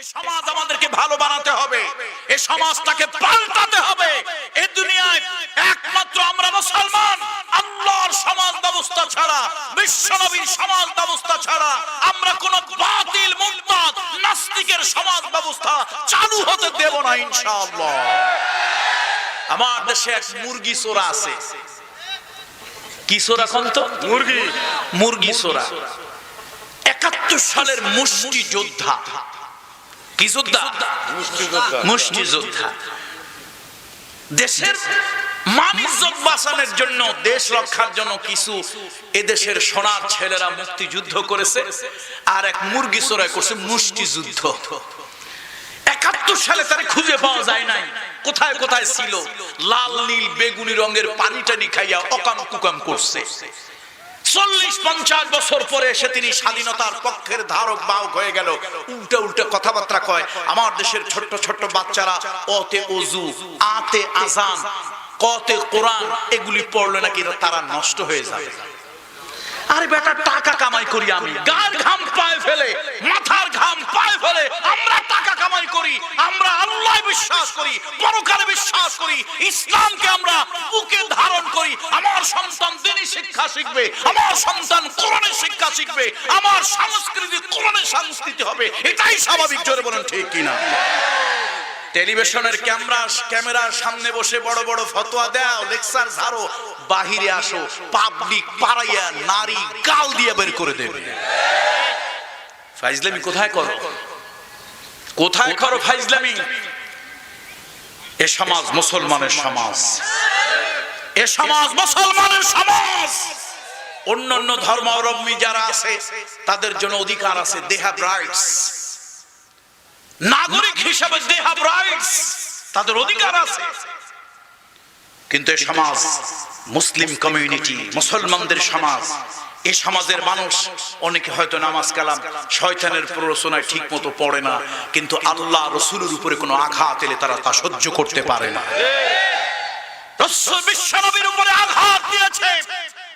এই সমাজ আমাদেরকে ভালো বানাতে হবে, এই সমাজটাকে পাল্টাতে হবে। এই দুনিয়ায় একমাত্র আমরা মুসলমান আল্লাহর সমাজ ব্যবস্থা ছাড়া, বিশ্বনবীর সমাজ ব্যবস্থা ছাড়া আমরা কোন বাতিল মুরতাদ নাস্তিকের সমাজ ব্যবস্থা চালু হতে দেব না ইনশাআল্লাহ। আমার দেশে এক মুরগি চোরা আছে। কি চোরা কোন তো? মুরগি চোরা। ৭১ সালের মুষ্টি যোদ্ধা। কি যোদ্ধা? মুষ্টি যোদ্ধা। দেশের মান-ইজ্জত বাঁচানোর জন্য, দেশ রক্ষার জন্য কিছু এদেশের সোনার ছেলেরা মুক্তিযুদ্ধ করেছে, আর এক মুরগি চোরাই করছে মুষ্টিযুদ্ধ। ৭১ সালে তারে খুঁজে পাওয়া যায় নাই, কোথায় কোথায় ছিল। লাল নীল বেগুনি রঙের পানি টানি খাইয়া অকাম কুকাম করছে। ৪০-৫০ বছর পরে এসে তিনি স্বাধীনতার পক্ষের ধারক বাহক হয়ে গেল। উল্টা উল্টা কথাবার্তা কয়। আমার দেশের ছোট্ট ছোট্ট বাচ্চারা অতে ওযু, আতে আযান, কতে কোরআন এগুলি পড়লে নাকি তারা নষ্ট হয়ে যাবে। আরে বেটা, টাকা কামাই করি আমি, গায়ের ঘাম পায়ে ফেলে, মাথার ঘাম পায়ে ফেলে আমরা টাকা কামাই করি। আমরা আল্লাহ বিশ্বাস করি, পরকালে বিশ্বাস করি, ইসলামকে আমরা বুকে ধারণ করি। আমার সন্তান দ্বীনি শিক্ষা শিখবে, আমার সন্তান কোরআনের শিক্ষা শিখবে, আমার সংস্কৃতি কোরআনের সংস্কৃতি হবে, এটাই স্বাভাবিক। জোরে বলেন ঠিক কিনা? টেলিভিশনের ক্যামেরার সামনে বসে বড় বড় ফতোয়া দাও, লেকচার ঝাড়ো, বাহিরে আসো, পাবলিক পাড়াইয়া নারী গাল দিয়ে বের করে দেবে। ফাইজলামি কোথায় করো? কোথায় করো ফাইজলামি? এ সমাজ মুসলমানের সমাজ, এ সমাজ মুসলমানের সমাজ। অন্যান্য ধর্মাবলম্বী যারা আছে তাদের জন্য অধিকার আছে, দে হ্যাভ রাইটস। নাগরিক হিসেবে দে হ্যাভ রাইটস, তাদের অধিকার আছে। কিন্তু এই সমাজ মুসলিম কমিউনিটি, মুসলমানদের সমাজ, এই সমাজের মানুষ অনেকে হয়তো নামাজ কালাম শয়তানের প্ররোচনায় ঠিক মতো পড়ে না, কিন্তু আল্লাহ রাসূলের উপরে কোনো আঘাত এলে তারা তা সহ্য করতে পারে না। রাসূল বিশ্বনবীর উপরে আঘাত দিয়েছে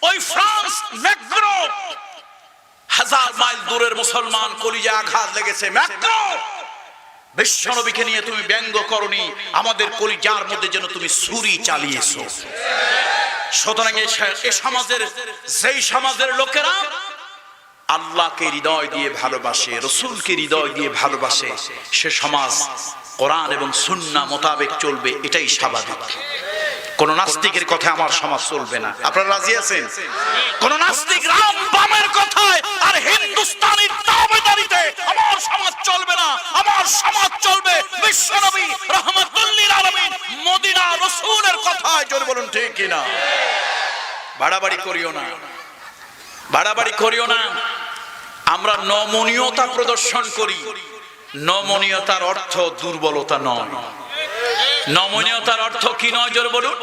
ওই ফ্রান্স ম্যাক্রো, 1000 মাইল দূরের মুসলমান, কলিজা আঘাত লেগেছে। ম্যাক্রো, বিশ্বনবীকে নিয়ে তুমি ব্যঙ্গ করনি, আমাদের কলিজার মধ্যে যেন তুমি ছুরি চালিয়েছো। সুতরাং এই সমাজের, যেই সমাজের লোকেরা আল্লাহকে হৃদয় দিয়ে ভালোবাসে, রাসূলকে হৃদয় দিয়ে ভালোবাসে, সে সমাজ কোরআন এবং সুন্নাহ মোতাবেক চলবে, এটাই স্বাভাবিক। কোন নাস্তিকের কথা আমার সমাজ চলবে না। আপনারা রাজি আছেন? কোন নাস্তিক রাম বামের কথায় আর হিন্দুস্তানির তাবেদারিতে আমার সমাজ চলবে না। আমার সমাজ চলবে বিশ্বনবী রাহমাতুল লিল আলামিন মদিনা রাসূলের কথায়। জোরে বলুন ঠিক কিনা? বাড়াবাড়ি করিও না, বাড়াবাড়ি করিও না। আমরা নমনীয়তা প্রদর্শন করি, নমনীয়তার অর্থ দুর্বলতা নয়। নমনীয়তার অর্থ কি নয়? জোরে বলুন।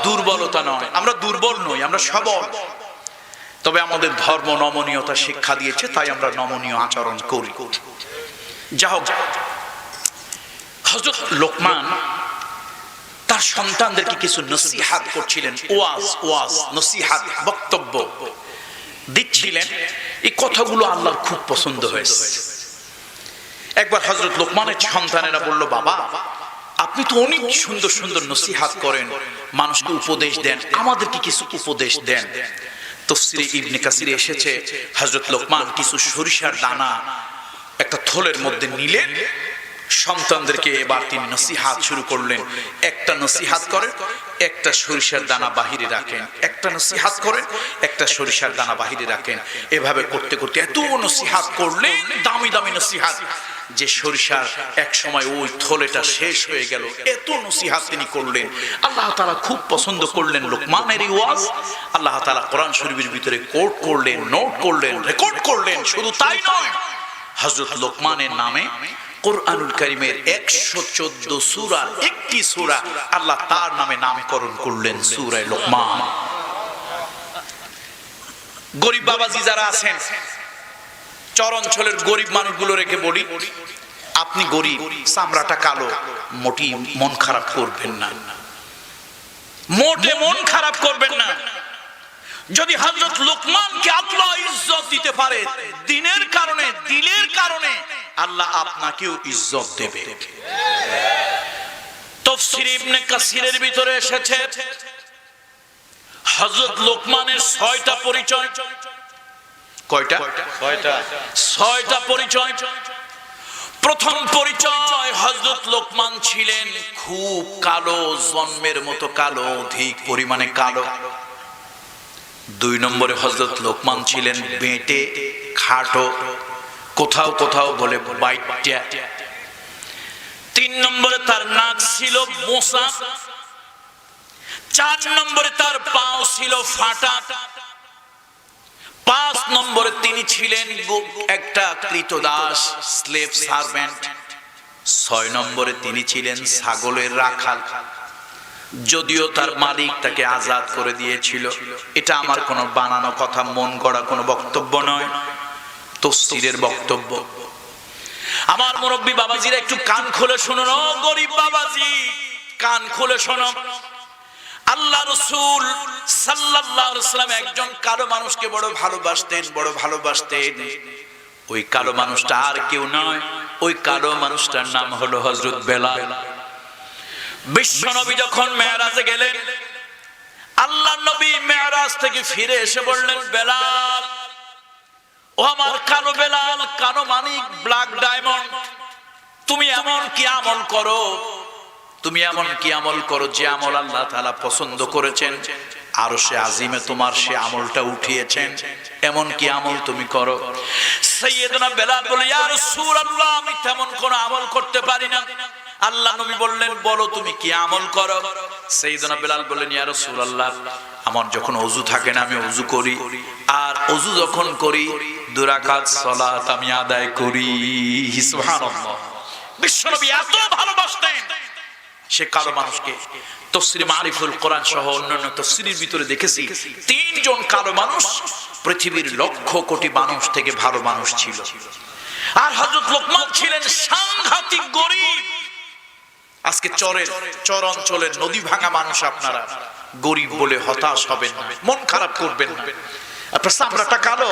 দুর্বলতা নয়। আমরা দুর্বল নই, আমরা সবল। তবে আমাদের ধর্ম নমনীয়তা শিক্ষা দিয়েছে, তাই আমরা নমনীয় আচরণ করি। যা হোক, হযরত লোকমান তার সন্তানদেরকে কিছু নসিহত করছিলেন, ওয়াজ নসিহত বক্তব্য দিচ্ছিলেন। এই কথাগুলো আল্লাহর খুব পছন্দ হয়েছে। একবার হযরত লোকমানের সন্তানেরা বলল, বাবা আপনি তো অনেক সুন্দর সুন্দর নসিহত করেন, মানুষকে উপদেশ দেন, আমাদেরকে কিছু উপদেশ দেন। তাফসীরে ইবনে কাসিরে এসেছে, হযরত লোকমান কিছু সরিষার দানা একটা থলের মধ্যে নিলেন, সন্তানদেরকে এবার তিনি নসিহত শুরু করলেন। একটা নসিহত করেন, একটা সরিষার দানা বাহিরে রাখেন, একটা নসিহত করেন, একটা সরিষার দানা বাহিরে রাখেন। এভাবে করতে করতে এত নসিহত করলেন, দামি দামি নসিহত, যে সরিষার এক সময় ওই থলেটা শেষ হয়ে গেল। এত নসিহত তিনি করলেন, আল্লাহ তাআলা খুব পছন্দ করলেন লোকমানের এই ওয়াজ। আল্লাহ তাআলা কোরআন শরীফের ভিতরে কোট করলেন, নোট করলেন, রেকর্ড করলেন। শুধু তাই নয়, হযরত লোকমানের নামে কোরআনুল কারীমের 114 সূরা, একটি সূরা আল্লাহ তার নামে নামকরণ করলেন, সূরা লোকমান। গরিব বাবাজি যারা আছেন, চর অঞ্চলের গরিব মানুষগুলো রেখে বলি, আপনি গরিব, চামড়াটা কালো, মোটি মন খারাপ করবেন না, মোটে মন খারাপ করবেন না। যদি হযরত লোকমানকে আল্লাহ ইজ্জত দিতে পারে, দিনের কারণে, দিলের কারণে আল্লাহ আপনাকেও ইজ্জত দেবে। তাফসীর ইবনে কাসিরের ভিতরে এসেছে হযরত লোকমানের 6টা পরিচয়। কয়টা? 6টা পরিচয়। প্রথম পরিচয়, হযরত লোকমান ছিলেন খুব কালো, জন্মের মতো কালো, অধিক পরিমাণে কালো। 2 নম্বরে হযরত লোকমান ছিলেন বেঁটে, খাটো, কোথাও কোথাও বলে বাইট্টা। 3 নম্বরে তার নাক ছিল মোছা। 4 নম্বরে তার পাও ছিল ফাটা। 5 নম্বরে তিনি ছিলেন একটা ক্রীতদাস, স্লেভ সার্ভেন্ট। 6 নম্বরে তিনি ছিলেন ছাগলের রাখাল, যদিও তার মালিক তাকে আজাদ করে দিয়েছিল। এটা আমার কোনো বানানো কথা, মন গড়া কোনো বক্তব্য নয়, তাফসীরের বক্তব্য। আমার মুরব্বী বাবাজিরা একটু কান খুলে শুনুন, ও গরিব বাবাজি কান খুলে শোনো। আল্লাহ রাসূল সাল্লাল্লাহু আলাইহি ওয়াসাল্লাম একজন কালো মানুষকে বড় ভালোবাসতেন, বড় ভালোবাসতেন। ওই কালো মানুষটা আর কেউ নয়, ওই কালো মানুষটার নাম হলো হযরত বেলাল। বিশ্ব নবী যখন মেরাজে গেলেন, আল্লাহ নবী মেরাজ থেকে ফিরে এসে বললেন, বেলাল, ও আমার কালো বেলাল, কালো মানিক, ব্ল্যাক ডায়মন্ড, তুমি এমন কি আমল করো, তুমি এমন কি আমল করো যে আমল আল্লাহ তাআলা পছন্দ করেছেন, আরশে আজিমে তোমার সে আমলটা উঠিয়েছেন, এমন কি আমল তুমি করো? সাইয়েদনা বেলাল বলে, ইয়া রাসূলুল্লাহ, আমি তেমন কোন আমল করতে পারি না। আল্লাহ নবী বললেন, বলো তুমি কি আমল করো? সাইয়েদনা বেলাল বললেন, ইয়া রাসূলুল্লাহ, আমার যখন ওযু থাকে না আমি ওযু করি, আর ওযু যখন করি 2 রাকাত সালাত আমি আদায় করি। সুবহানাল্লাহ। বিশ্বনবী এত ভালোবাসতেন সে কালো মানুষকে। তাফসীর মারিফুল কোরআন সহ অন্যান্য তাফসীরের ভিতরে দেখেছি 3 জন কালো মানুষ পৃথিবীর লক্ষ কোটি মানুষ থেকে ভালো মানুষ ছিল। আর হযরত লোকমান ছিলেন সাংঘাতিক গরীব। আজকে চর অঞ্চলের নদী ভাঙা মানুষ আপনারা গরীব বলে হতাশ হবেন না, মন খারাপ করবেন না। আপনার চামড়াটা কালো,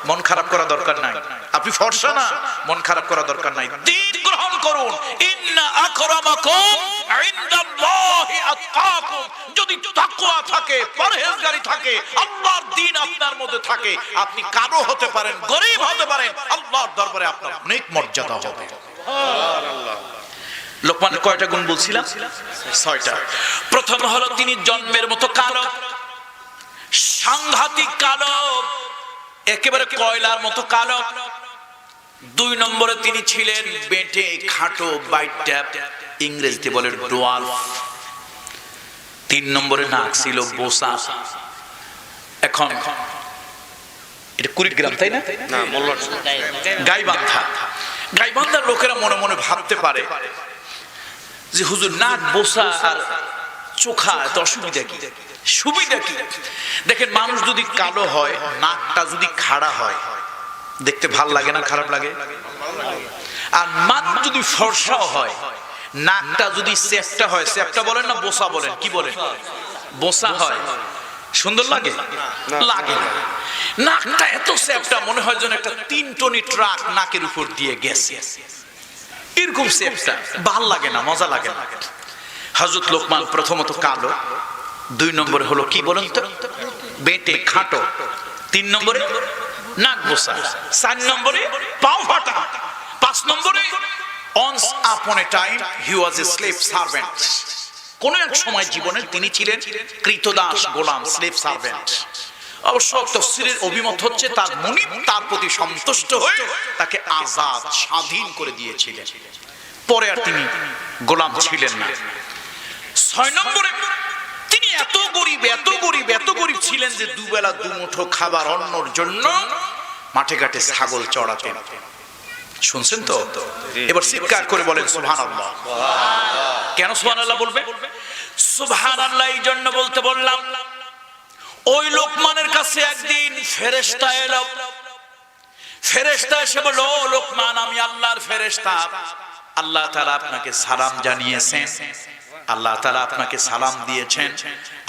মন খারাপ করা দরকার নাই। আপনি ফর্সা না, মন খারাপ করা দরকার নাই। দ্বীন গ্রহণ করুন। ইন্না আকরামাকুম ইনদাল্লাহি আতকাকুম। যদি তাকওয়া থাকে, পরহেজগারি থাকে, আল্লাহর দ্বীন আপনার মধ্যে থাকে, আপনি কালো হতে পারেন, গরীব হতে পারেন, আল্লাহর দরবারে আপনার অনেক মর্যাদা হবে। সুবহানাল্লাহ। লোকমানের কয়টা গুণ বলছিলাম? 6টা। প্রথম হলো তিনি জন্মের মতো কালো, সাংঘাতিক কালো, একেবারে কয়লার মতো কালো। 2 নম্বরে তিনি ছিলেন বেঁটে, খাটো, বাইট্টা, ইংরেজিতে বলে ডোয়ার্ফ। 3 নম্বরে নাক ছিল বোসা। এখন এটা কুড়িগ্রাম, তাই না? না, গাইবান্ধা। গাইবান্ধার লোকেরা মনে মনে ভাবতে পারে যে হুজুর নাক বোসা আর চোখা, এত অসুবিধা কি? সুবিধা কি? দেখেন, মানুষ যদি কালো হয়, নাকটা যদি খাড়া হয়, দেখতে ভাল লাগে না, খারাপ লাগে? আর মানুষ যদি ফর্সাও হয়, নাকটা যদি চ্যাপ্টা হয়, চ্যাপ্টা বলেন না বোসা বলেন, কি বলেন? বোসা হয়, সুন্দর লাগে? লাগে না। নাকটা এত চ্যাপ্টা, মনে হয় যেন একটা 3 টনি ট্রাক নাকের উপর দিয়ে গেছে, এরকম চ্যাপ্টা, ভাল লাগে না, মজা লাগে না। হযরত লোকমান প্রথমত কালো, 2 নম্বরে হলো কি বলেন তো? বেঁটে, খাটো। 3 নম্বরে নাক বোসা। 4 নম্বরে পাও ফাটা। 5 নম্বরে once upon a time he was a slave servant। কোন এক সময় জীবনে তিনি ছিলেন ক্রীতদাস, গোলাম, স্লেভ সার্ভেন্ট। অবশ্য তাফসীরের অভিমত হচ্ছে তার মুনিব তার প্রতি সন্তুষ্ট হয়ে তাকে আজাদ, স্বাধীন করে দিয়েছিলেন। পরে আর তিনি গোলাম ছিলেন না। 6 নম্বরে তিনি এত গরিব ছিলেন যে 2 বেলা 2 মুঠো খাবার অন্যর জন্য মাঠে ঘাটে ছাগল চড়াতেন। শুনছেন তো? এবার চিৎকার করে বলেন সুবহানাল্লাহ। কেন সুবহানাল্লাহ বলবে? সুবহানাল্লাহ এই জন্য বলতে বললাম, ওই লোকমানের কাছে একদিন ফেরেশতা এলো। ফেরেশতা এসে বলল, ও লোকমান, আমি আল্লাহর ফেরেশতা, আল্লাহ তাআলা আপনাকে সালাম জানিয়েছেন, আল্লাহ তাআলা আপনাকে সালাম দিয়েছেন।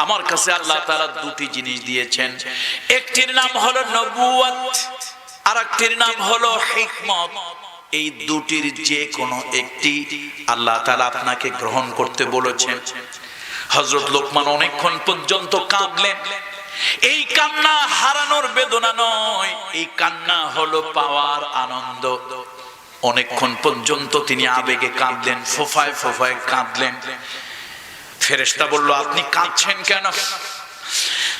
আমার কাছে আল্লাহ তাআলা দুটি জিনিস দিয়েছেন, একটির নাম হলো নবুয়ত, আর একটির নাম হলো হিকমত। এই দুটির যে কোনো একটি আল্লাহ তাআলা আপনাকে গ্রহণ করতে বলেছেন। হযরত লোকমান অনেকক্ষণ পর্যন্ত কাঁদলেন। এই কান্না হারানোর বেদনা নয়, এই কান্না হলো পাওয়ার আনন্দ। অনেকক্ষণ পর্যন্ত তিনি আবেগে কাঁদলেন, ফোফায় ফোফায় কাঁদলেন। ফেরেশতা বলল, আপনি কাঁদছেন কেন?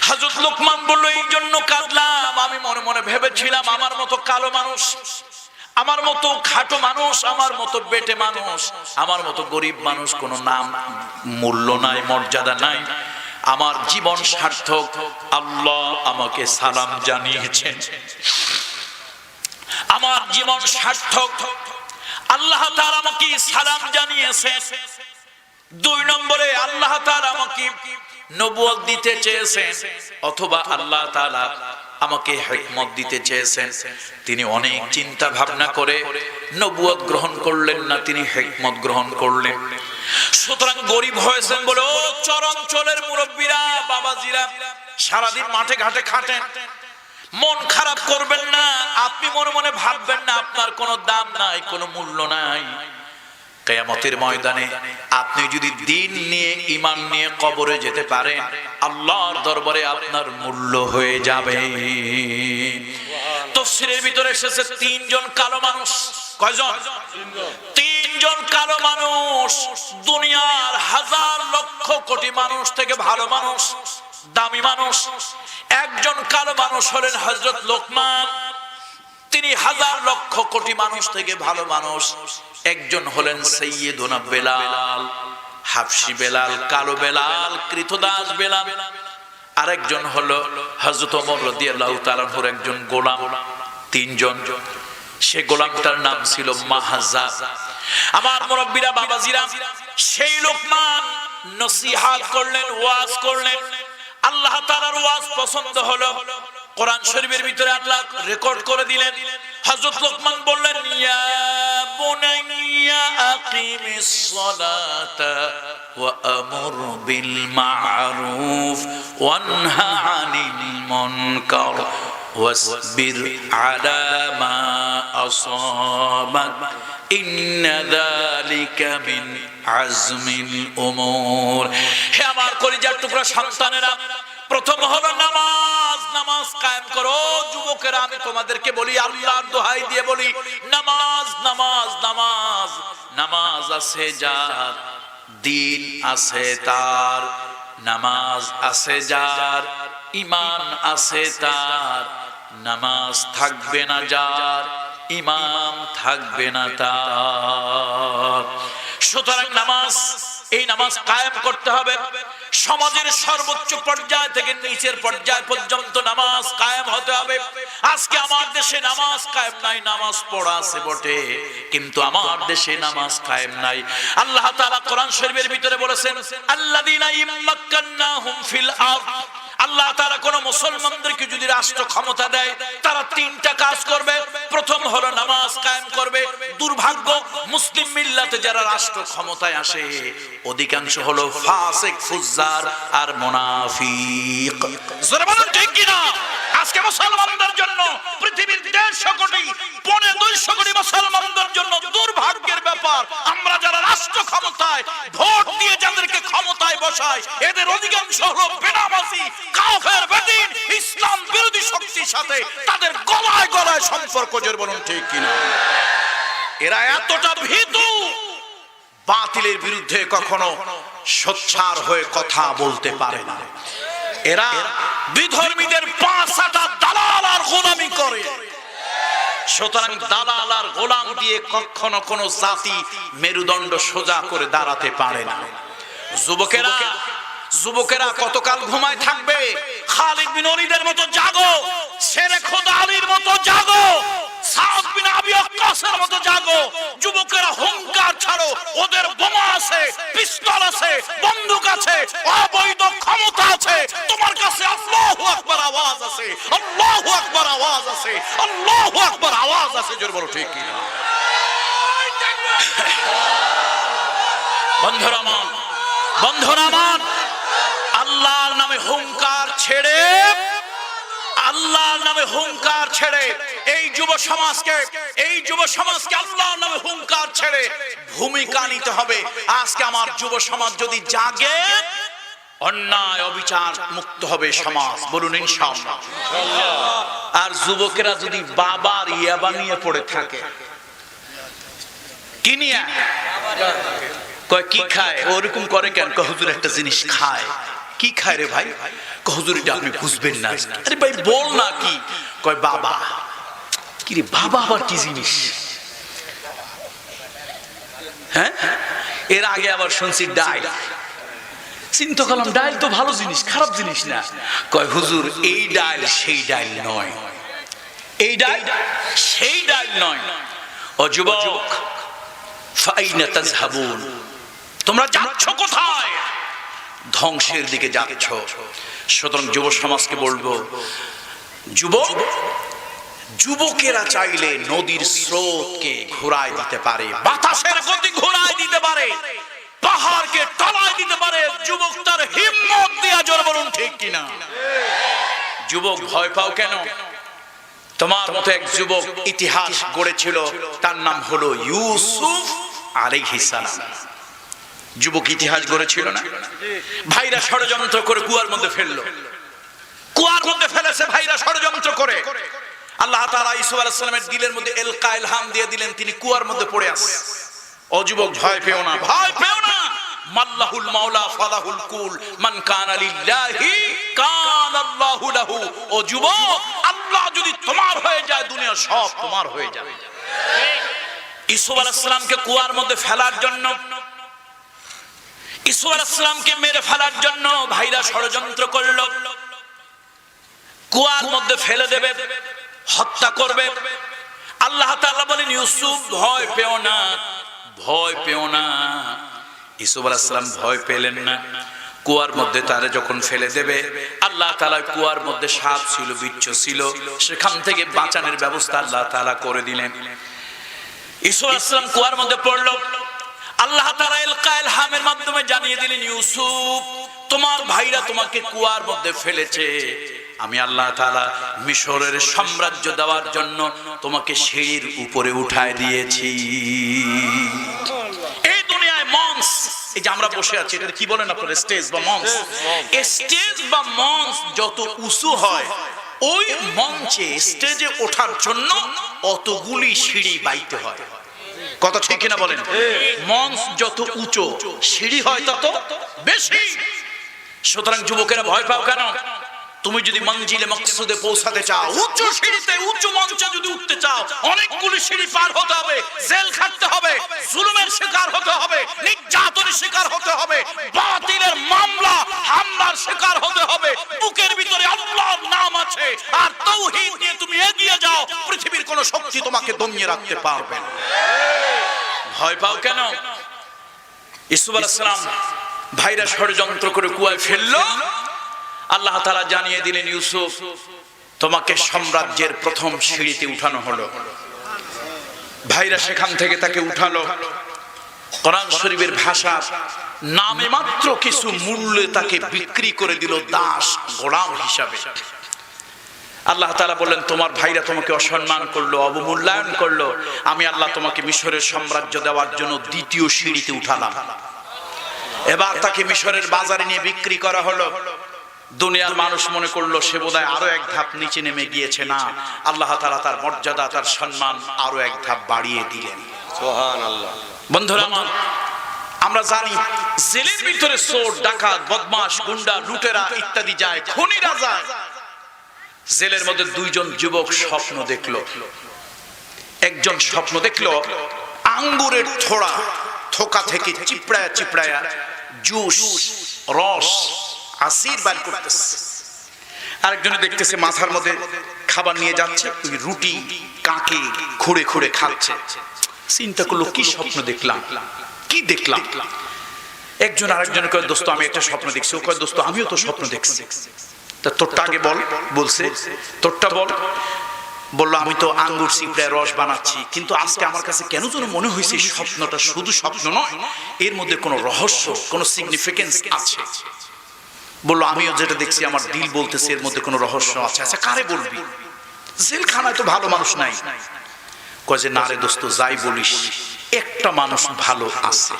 হযরত লোকমান বলল, এই জন্য কাঁদলাম, আমি মনে মনে ভেবেছিলাম আমার মতো কালো মানুষ, আমার মতো খাটো মানুষ, আমার মতো বেটে মানুষ, আমার মতো গরিব মানুষ কোনো নাম মূল্য নাই, মর্যাদা নাই, আমার জীবন সার্থক। আল্লাহ আমাকে সালাম জানিয়েছেন, আমার জীবন সার্থক। আল্লাহ তাআলা আমাকে সালাম জানিয়েছেন। দুই নম্বরে আল্লাহ তাআলা আমাকে নবুয়ত দিতে চেয়েছেন, অথবা আল্লাহ তাআলা আমাকে হিকমত দিতে চেয়েছেন। তিনি অনেক চিন্তা ভাবনা করে নবুয়ত গ্রহণ করলেন না, তিনি হিকমত গ্রহণ করলেন। সুতরাং গরিব হয়েছেন বলে ও চরাঞ্চলের মুরব্বীরা, বাবাজিরা, সারাদিন মাঠে ঘাটে খাটেন, মন খারাপ করবেন না। আপনি মনে মনে ভাববেন না আপনার কোনো দাম নাই, কোনো মূল্য নাই। কিয়ামতের ময়দানে আপনি যদি দ্বীন নিয়ে, ঈমান নিয়ে কবরে যেতে পারেন, আল্লাহর দরবারে আপনার মূল্য হয়ে যাবে। তাফসীরের ভিতরে এসেছে তিনজন কালো মানুষ। কয়জন? তিনজন কালো মানুষ। দুনিয়ার হাজার লক্ষ কোটি মানুষ থেকে ভালো মানুষ, দামি মানুষ। একজন কালো মানুষ হলেন হযরত লোকমান, তিনি হাজার লক্ষ কোটি মানুষ থেকে ভালো মানুষ। একজন হলেন সাইয়্যিদুনা বেলাল, হাবশী বেলাল, কালো বেলাল, কৃতদাস বেলাল। আরেকজন হলো হযরত ওমর রাদিয়াল্লাহু তাআলা আনহুর একজন গোলাম। তিনজন। সে গোলামটার নাম ছিল মাহাজা। আমার মুরব্বিরা, বাবাজিরা, সেই লোকমান নসিহত করলেন, ওয়াজ করলেন। আল্লাহ তাআলার ওয়াজ পছন্দ হলো। কোরআন শরীফের ভিতরে আল্লাহ রেকর্ড করে দিলেন। হযরত লোকমান বললেন, ইয়া বুনাইয়া আকিমিস সালাতা ওয়া আমুর বিল মা'রুফ ওয়ানহা আনিল মুনকার ওয়াসবির আলা মা আসাবাক ইন্না যালিকা মিন আজমিল উমুর। হে আমার কলিজার টুকরা সন্তানেরা, প্রথম হলো নামাজ। নামাজ কায়েম করো। যুবকেরা, আমি তোমাদেরকে বলি, আল্লাহর দোহাই দিয়ে বলি, নামাজ, নামাজ, নামাজ। নামাজ আছে যার, দ্বীন আছে তার। নামাজ আছে যার, ঈমান আছে তার। নামাজ থাকবে না যার, ঈমান থাকবে না তার। সুতরাং নামাজ, এই নামাজ কায়েম করতে হবে। সমাজের সর্বোচ্চ পর্যায় থেকে নিচের পর্যায় পর্যন্ত নামাজ কায়েম হতে হবে। আজকে আমার দেশে নামাজ কায়েম নাই। নামাজ পড়া আছে বটে, কিন্তু আমার দেশে নামাজ কায়েম নাই। আল্লাহ তাআলা কোরআন শরীফের ভিতরে বলেছেন, আল্লাযীনা ইম্মাক্কান্নাহুম ফিল আরদ। আল্লাহ তাআলা কোন মুসলমানদেরকে যদি রাষ্ট্র ক্ষমতা দেয়, তারা তিনটা কাজ করবে। প্রথম হলো নামাজ কায়েম করবে। দুর্ভাগ্য, মুসলিম মিল্লাতে যারা রাষ্ট্র ক্ষমতায় আসে, অধিকাংশ হলো ফাসিক, ফুজ্জার আর মুনাফিক। জোরে বলুন ঠিক কি না? আজকে মুসলমানদের জন্য, পৃথিবীর 150 কোটি, 250 কোটি মুসলমানদের জন্য দুর্ভাগ্যের ব্যাপার, আমরা যারা রাষ্ট্র ক্ষমতায় ভোট দিয়ে যাদেরকে ক্ষমতায় বসায়, এদের অধিকাংশ হলো বেনামাজি, কাফের, বেদিন, ইসলাম বিরোধী শক্তির সাথে তাদের গলায় গলায় সম্পর্ক। জোরে বলুন ঠিক কি না? এরা এতটা ভীতু, বাতিলের বিরুদ্ধে কখনো সোচ্চার হয়ে কথা বলতে পারে না। এরা বিধর্মীদের পাঁচাটা দালাল আর গোলামি করে। সুতরাং দালাল আর গোলাম দিয়ে কখনো কোনো জাতি মেরুদণ্ড সোজা করে দাঁড়াতে পারে না। যুবকেরা কতকাল ঘুমায় থাকবে? খালিদ বিন ওলীদের মতো জাগো, শেরে খোদা আলীর মতো জাগো, সাদ বিন আবি ওয়াক্কাসের মতো জাগো। যুবকেরা হুঙ্কার ছাড়ো, ওদের বোমা আছে, পিস্তল আছে, বন্দুক আছে, অবৈধ ক্ষমতা আছে। তোমার কাছে আল্লাহু আকবার আওয়াজ আছে, আল্লাহু আকবার আওয়াজ আছে, আল্লাহু আকবার আওয়াজ আছে। জোরে বলো ঠিক কি না? বন্ধুরা আমার, বন্ধুরা আমার, আল্লাহর নামে হুঙ্কার ছেড়ে, আল্লাহর নামে হুঙ্কার ছেড়ে এই যুব সমাজকে, এই যুব সমাজকে আল্লাহর নামে হুঙ্কার ছেড়ে ভূমিকা নিতে হবে। আজকে আমার যুব সমাজ যদি জাগে, অন্যায় অবিচার মুক্ত হবে সমাজ, বলুন ইনশাআল্লাহ। আর যুবকেরা যদি বাবার ইয়াবা নিয়ে পড়ে থাকে, কি নিয়ে কয় কি খায়, ওরকম করে কেন? হুজুর একটা জিনিস খায়। কি খায় রে ভাই? হুজুর এটা আপনি বুঝবেন না। আরে ভাই বল না কি? কয় বাবা। কি রে বাবা আবার কি জিনিস? হ্যাঁ, এর আগে আবার শুনছি ডাইল। চিন্তা করলাম ডাইল তো ভালো জিনিস, খারাপ জিনিস না। কয় হুজুর এই ডাইল সেই ডাইল নয়, এই ডাইল সেই ডাইল নয়। ও যুবক, ফাইনা তাযহাবুন, তোমরা যাচ্ছ কোথায়? ধ্বংসের দিকে যাচ্ছ। সুতরাং যুব সমাজকে বলবো, যুবক, যুবকেরা চাইলে নদীর স্রোতকে ঘোরায় দিতে পারে, বাতাসের গতি ঘোরায় দিতে পারে, পাহাড়কে তলায় দিতে পারে। যুবক তার হিম্মত দিয়া, জোর বলুন ঠিক কিনা? যুবক ভয় পাও কেন? তোমার মতো এক যুবক ইতিহাস গড়েছিল, তার নাম হলো ইউসুফ আলাইহিস সালাম। যুবক ইতিহাস গড়েছিল না? ভাইরা ষড়যন্ত্র করে কুয়ার মধ্যে ফেললো, কুয়ার মধ্যে ফেলেছে ভাইরা ষড়যন্ত্র করে। আল্লাহ তাআলা ইউসুফ আলাইহিস সালামের দিলের মধ্যে ইলকা ইলহাম দিয়ে দিলেন, তিনি কুয়ার মধ্যে পড়ে আছে। ও যুবক ভয় পেও না, ভয় পেও না। মাল্লাহুল মাওলা ফালাহুল কুল, মান কানা লিল্লাহি কানা আল্লাহু লাহু। ও যুবক, আল্লাহ যদি তোমার হয়ে যায়, দুনিয়া সব তোমার হয়ে যাবে। ইউসুফ আলাইহিস সালামকে কুয়ার মধ্যে ফেলার জন্য, ইউসুফ আলাইহিস সালামকে মেরে ফেলার জন্য ভাইরা ষড়যন্ত্র করলো। কুয়ার মধ্যে ফেলে দেবে, হত্যা করবে। আল্লাহ তাআলা বলেন, ইউসুফ ভয় পেও না, ভয় পেও না। ইউসুফ আলাইহিস সালাম ভয় পেলেন না। কুয়ার মধ্যে তারে যখন ফেলে দেবে, আল্লাহ তাআলা কুয়ার মধ্যে সাপ ছিল, বিচ্ছু ছিল, সেখান থেকে বাঁচানোর ব্যবস্থা আল্লাহ তাআলা করে দিলেন। ইউসুফ আলাইহিস সালাম কুয়ার মধ্যে পড়লো। আল্লাহ তাআলা ইলকা ইলহামের মাধ্যমে জানিয়ে দিলেন, ইউসুফ তোমার ভাইরা তোমাকে কুয়ার মধ্যে ফেলেছে, আমি আল্লাহ তাআলা মিশরের সাম্রাজ্য দেওয়ার জন্য তোমাকে সিঁড়ির উপরে উঠায় দিয়েছি। এই দুনিয়ায় মঞ্চ, এই যে আমরা বসে আছি, এটা কি বলেন আপনারা? স্টেজ বা মঞ্চ। স্টেজ বা মঞ্চ যত উঁচু হয়, ওই মঞ্চে স্টেজে ওঠার জন্য অতগুলি সিঁড়ি বাইতে হয়। কত ঠিক কিনা বলেন? মঞ্চ যত উঁচু, সিঁড়ি হয় তত বেশি। সুতরাং যুবকেরা ভয় পাও কেন? তুমি যদি মঞ্জিলে মকসুদে পৌঁছাতে চাও, উঁচু সিঁড়িতে, উঁচু মঞ্চে যদি উঠতে চাও, অনেকগুলি সিঁড়ি পার হতে হবে, জেল খাটতে হবে, জুলুমের শিকার হতে হবে, নির্যাতনের শিকার হতে হবে, বাতিলের মামলা হামলার শিকার হতে হবে। বুকের ভিতরে আল্লাহর নাম আছে আর তাওহীদ নিয়ে তুমি এগিয়ে যাও, পৃথিবীর কোন শক্তি তোমাকে দমিয়ে রাখতে পারবে না। ভয় পাও কেন? ইউসুফ আলাইহিস সালাম ভাইরা ষড়যন্ত্র করে কুয়ায় ফেললো। আল্লাহ তাআলা জানিয়ে দিলেন, ইউসুফ তোমাকে সাম্রাজ্যের প্রথম সিঁড়িতে উঠানো হলো। ভাইরা সেখান থেকে তাকে উঠালো। কোরআন শরীফের ভাষা, নামে মাত্র কিছু মূল্যে তাকে বিক্রি করে দিল দাস, গোলাম হিসাবে। আল্লাহ তাআলা বললেন, তোমার ভাইরা তোমাকে অসম্মান করলো, অবমূল্যায়ন করলো, আমি আল্লাহ তোমাকে মিশরের সাম্রাজ্য দেওয়ার জন্য দ্বিতীয় সিঁড়িতে উঠালাম। এবার তাকে মিশরের বাজারে নিয়ে বিক্রি করা হলো। দুনিয়ার মানুষ মনে করলো সে বোধহয় আরো এক ধাপ নিচে নেমে গিয়েছে। না, আল্লাহ তাআলা তার মর্যাদা, তার সম্মান আরো এক ধাপ বাড়িয়ে দিলেন। সুবহানাল্লাহ। বন্ধুরা, আমরা জানি জেলের ভিতরে চোর, ডাকাত, বদমাশ, গুন্ডা, লুটেরা ইত্যাদি যায়, খুনিরা যায়। জেলের মধ্যে দুইজন যুবক স্বপ্ন দেখলো। একজন স্বপ্ন দেখলো আঙ্গুরের থোকা থেকে চিপড়ায়া চিপড়ায়া জুস, রস, আসির বার করতেছে। আরেকজনে দেখতেছে মাথার মধ্যে খাবার নিয়ে যাচ্ছে, রুটি কাকে খুঁড়ে খুঁড়ে খাচ্ছে। চিন্তা করলো, কি স্বপ্ন দেখলাম, কি দেখলাম। একজন আরেকজনে কয়, দোস্ত আমি একটা স্বপ্ন দেখছি। ও কয়, দোস্ত আমিও তো স্বপ্ন দেখছি। তা তোরটা আগে বল। বলছে, তোরটা বল। বললো আমি তো আঙ্গুর চিপড়ায় রস বানাচ্ছি, কিন্তু আজকে আমার কাছে কেন যেন মনে হয়েছে স্বপ্নটা শুধু স্বপ্ন নয়, এর মধ্যে কোনো রহস্য, কোনো সিগনিফিকেন্স আছে। বললো আমিও যেটা দেখছি আমার দিল বলতেছে এর মধ্যে কোনো রহস্য আছে। আচ্ছা কারে বলবি, জেলখানায় তো ভালো মানুষ নাই। কয় যে না রে দোস্ত, যাই বলিস একটা মানুষ ভালো আছে,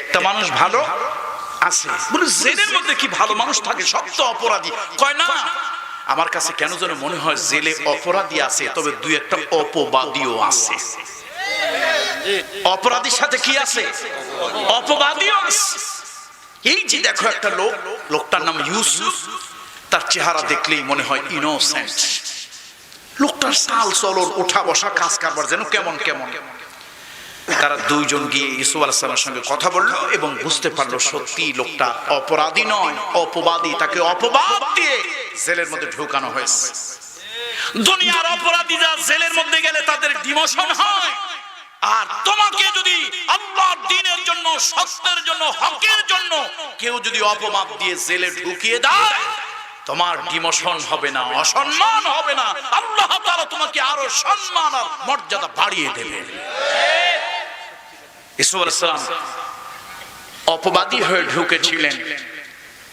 একটা মানুষ ভালো আছে। বলে জেলের মধ্যে কি ভালো মানুষ থাকে, সব তো অপরাধী। কয় না, আমার কাছে কেন যেন মনে হয় জেলে অপরাধী আছে, তবে দুই একটা অপবাদীও আছে। অপরাধীর সাথে কি আছে, অপবাদীও আছে। এই যে দেখো একটা লোক, লোকটার নাম ইউসুফ, তার চেহারা দেখলেই মনে হয় ইনোসেন্ট। লোকটার চাল চলন, ওঠা বসা, কাজ কারবার যেন কেমন কেমন। তারা দুইজন গিয়ে ইউসুফ আলাইহিস সালামের সঙ্গে কথা বললো এবং বুঝতে পারলো সত্যি লোকটা অপরাধী নয়, অপবাদী। তাকে অপবাদ দিয়ে জেলের মধ্যে ঢুকানো হয়েছে। দুনিয়ার অপরাধীরা জেলের মধ্যে গেলে তাদের ডিমোশন হয়, আর তোমাকে যদি আল্লাহর দ্বীনের জন্য, সত্যের জন্য, হকের জন্য কেউ যদি অপবাদ দিয়ে জেলে ঢুকিয়ে দেয়, তোমার ডিমোশন হবে না, অসম্মান হবে না, আল্লাহ তাআলা তোমাকে আরো সম্মান আর মর্যাদা বাড়িয়ে দেবেন। ইউসুফ আলাইহিস সালাম অপবাদী হয়ে ঢুকেছিলেন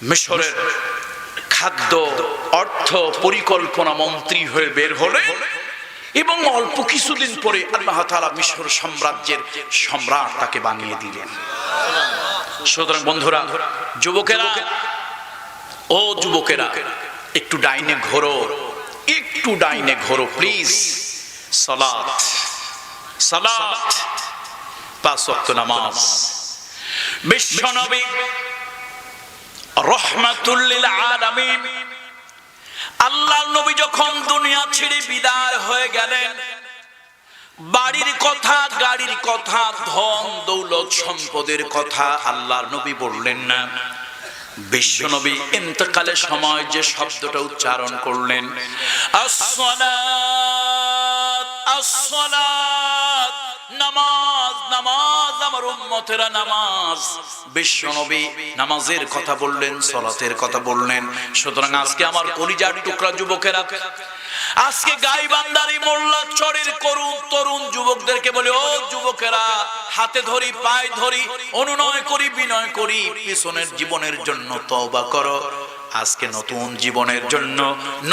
মিশরের খাদ্য, অর্থ, পরিকল্পনা মন্ত্রী হয়ে বের হলেন এবং অল্প কিছুদিন পরে আল্লাহ তাআলা মিশর সাম্রাজ্যের সম্রাট তাকে বানিয়ে দিলেন। সুতরাং বন্ধুরা, যুবকেরা, ও যুবকেরা, একটু ডাইনে ঘোরো, একটু ডাইনে ঘোরো প্লিজ। সালাত, সালাত, পাঁচ ওয়াক্ত নামাজ। বিশ্বনবী রাহমাতুল লিল আলামিন, আল্লাহর নবী যখন দুনিয়া ছেড়ে বিদায় হয়ে গেলেন, বাড়ির কথা, গাড়ির কথা, ধন দৌলত, সম্পদের কথা আল্লাহর নবী বললেন না। বিশ্বনবী ইন্তেকালের সময় যে শব্দটা উচ্চারণ করলেন, আসসালাত, আসসালাত, নামাজ, নামাজ, আমার উম্মতেরা নামাজ। বিশ্বনবী নামাজের কথা বললেন, সালাতের কথা বললেন। সুতরাং আজকে আমার কলিজার টুকরা যুবকেরা, আজকে গাইবান্ধারী মোল্লা চরের তরুণ যুবকদেরকে বলে, ও যুবকেরা, হাতে ধরি, পায়ে ধরি, অনুনয় করি, বিনয় করি, পিছনের জীবনের জন্য তওবা করো। আজকে নতুন জীবনের জন্য,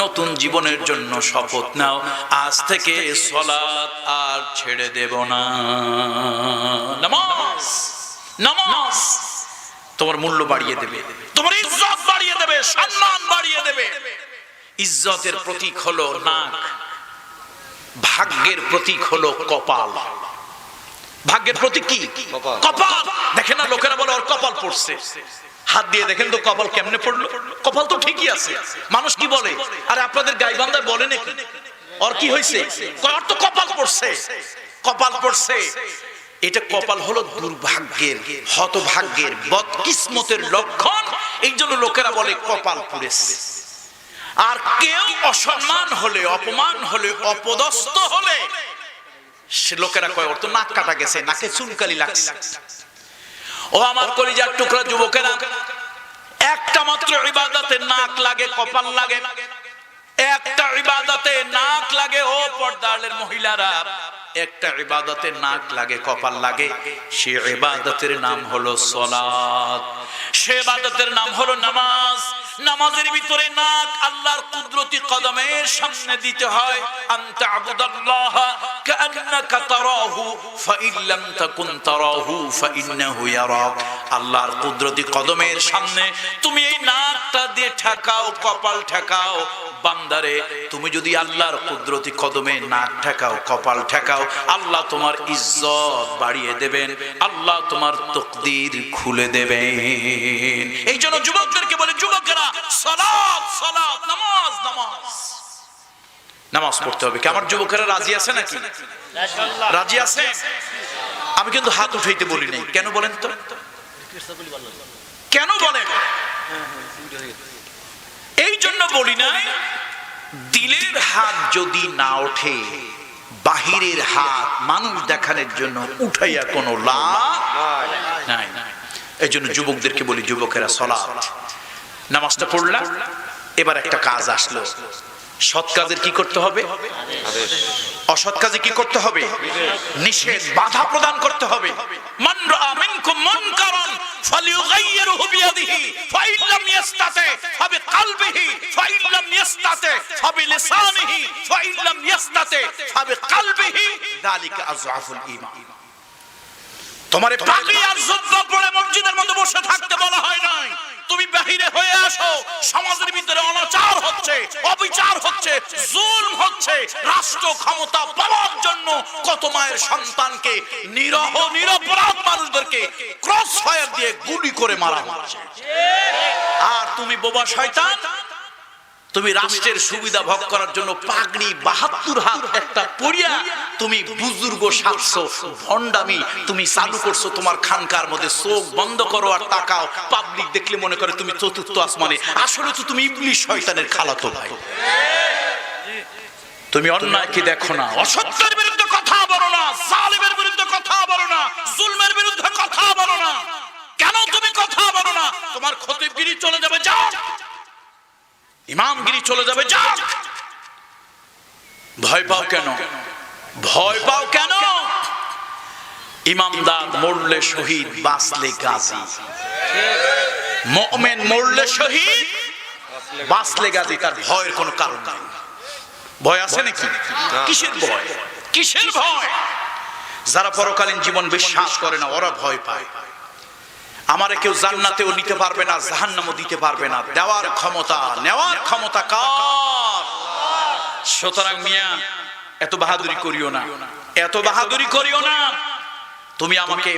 নতুন জীবনের জন্য শপথ নাও, আজ থেকে সালাত আর ছেড়ে দেব না। নামাজ, নামাজ তোমার মূল্য বাড়িয়ে দেবে, তোমার ইজ্জত বাড়িয়ে দেবে, সম্মান বাড়িয়ে দেবে। ইজ্জতের প্রতীক হলো নাক, ভাগ্যের প্রতীক হলো কপাল। ভাগ্যের প্রতীক কি? কপাল। দেখেন না, লোকেরা বলে ওর কপাল পড়ছে, হাত দিয়ে দেখেন তো কপাল কেমনে পড়লো। কপাল তো ঠিকই আছে। মানুষ কি বলে, আরে আপনাদের গাইবান্ধায় বলে নাকি ওর কি হয়েছে, ওর তো কপাল পড়ছে, কপাল পড়ছে। এটা কপাল হলো দুর্ভাগ্যের, হতভাগ্যের, বদকিসমতের লক্ষণ। এই জন্য লোকেরা বলে কপাল পড়েছে। আর কেউ অসম্মান হলে, অপমান হলে, অপদস্থ হলে সে লোকেরা কয় ওর তো নাক কাটা গেছে, নাকে চুনকালি লাগছে। ও আমার কলিজার টুকরা যুবকেরা, একটা মাত্র ইবাদতে নাক লাগে, কপাল লাগে। একটা ইবাদতে নাক লাগে, ও পর্দার মহিলারা, একটা ইবাদতে নাক লাগে, কপাল লাগে। সে ইবাদতের নাম হলো সালাত, সে ইবাদতের নাম হলো নামাজ। নামাজের ভিতরে নাক আল্লাহর কুদরতি কদমের সামনে দিতে হয়। আনতা আবুদাল্লাহ কাআন্নাকা তারাহু ফাইন লাম তাকুন তারাহু ফাইন্নাহু ইয়ারাক। আল্লাহর কুদরতি কদমের সামনে তুমি এই নাকটা দিয়ে ঠেকাও, কপাল ঠেকাও। বান্দারে, তুমি যদি আল্লাহর কুদরতি কদমে নাক ঠেকাও, কপাল ঠেকাও, আল্লাহ তোমার ইজ্জত বাড়িয়ে দেবেন, আল্লাহ তোমার তাকদীর খুলে দেবেন। এই জন্য যুবকদেরকে বলে, যুবকেরা, সালাত, সালাত, নামাজ, নামাজ, নামাজ পড়তে হবে। কি আমার যুবকেরা রাজি আছে নাকি? রাজি আছে? আমি কিন্তু হাত উঠাইতে বলি নাই। কেন বলেন তো? কেন বলেন? এই জন্য বলি না, দিলের হাত যদি না ওঠে, বাহিরের হাত মানুষ দেখানোর জন্য উঠাইয়া কোনো লাভ নাই। এই জন্য যুবকদেরকে বলি, যুবকেরা সালাত, নামাজটা পড়লাম, এবার একটা কাজ আসলো, সৎ কাজের কি করতে হবে? অসৎ কাজে কি করতে হবে? নিষেধ, বাধা প্রদান করতে হবে। মান রাআ মিনকুম মুনকারান ফালিয়ুগাইয়িরহু বিয়াদিহি ফাইন লাম ইয়াস্তাতি ফাবিকলবিহি ফাইন লাম ইয়াস্তাতি ফাবিলিসানিহি ফাইন লাম ইয়াস্তাতি ফাবিকলবিহি যালিকা আযআফুল ঈমান। তোমারে পাগড়ি আর জুব্বা পরে মসজিদের মধ্যে বসে থাকতে বলা হয় নাই। তুমি বাহিরে হয়ে আসো। সমাজের ভিতরে অনাচার হচ্ছে, অবিচার হচ্ছে, জুলম হচ্ছে। রাষ্ট্র ক্ষমতা পাওয়ার জন্য কত মায়ের সন্তানকে, নিরহ নিরপরাধ মানুষদেরকে ক্রস ফায়ার দিয়ে গুলি করে মারা হচ্ছে। আর তুমি বোবা শয়তান, তুমি রাষ্ট্রের সুবিধা ভোগ করার জন্য পাগড়ি 72 হাত একটা পড়িয়া তুমি বুজুর্গ সাজছো, ভন্ডামি তুমি চালু করছো তোমার খানকার মধ্যে। চোখ বন্ধ করো আর তাকাও, পাবলিক দেখলে মনে করে তুমি চতুর্থ আসমানে। আসলে তো তুমি ইবলিশ শয়তানের খালাতো ভাই। তুমি অন্যায়কে দেখো না, অসত্যের বিরুদ্ধে কথা বলো না, জালিমের বিরুদ্ধে কথা বলো না, জুলমের বিরুদ্ধে কথা বলো না। কেন তুমি কথা বলো না? তোমার খতিবগিরি চলে যাবে, যাও। ইমামগিরি চলে যাবে, যাক। ভয় পাও কেন? ভয় পাও কেন? ইমামদার মরলে শহীদ, বাঁচলে গাজী। মুমিন মরলে শহীদ, বাঁচলে গাজী। তার ভয়ের কোনো কারণ নাই। ভয় আছে নাকি? কিসের ভয়? কিসের ভয়? যারা পরকালীন জীবন বিশ্বাস করে না ওরা ভয় পায়। আমারে কেউ জান্নাতেও নিতে পারবে না, জাহান্নামও দিতে পারবে না। দেওয়ার ক্ষমতা, নেওয়ার ক্ষমতা কার? সুতরাং মিয়া এত বাহাদুরি করিও না, এত বাহাদুরি করিও না। তুমি আমাকে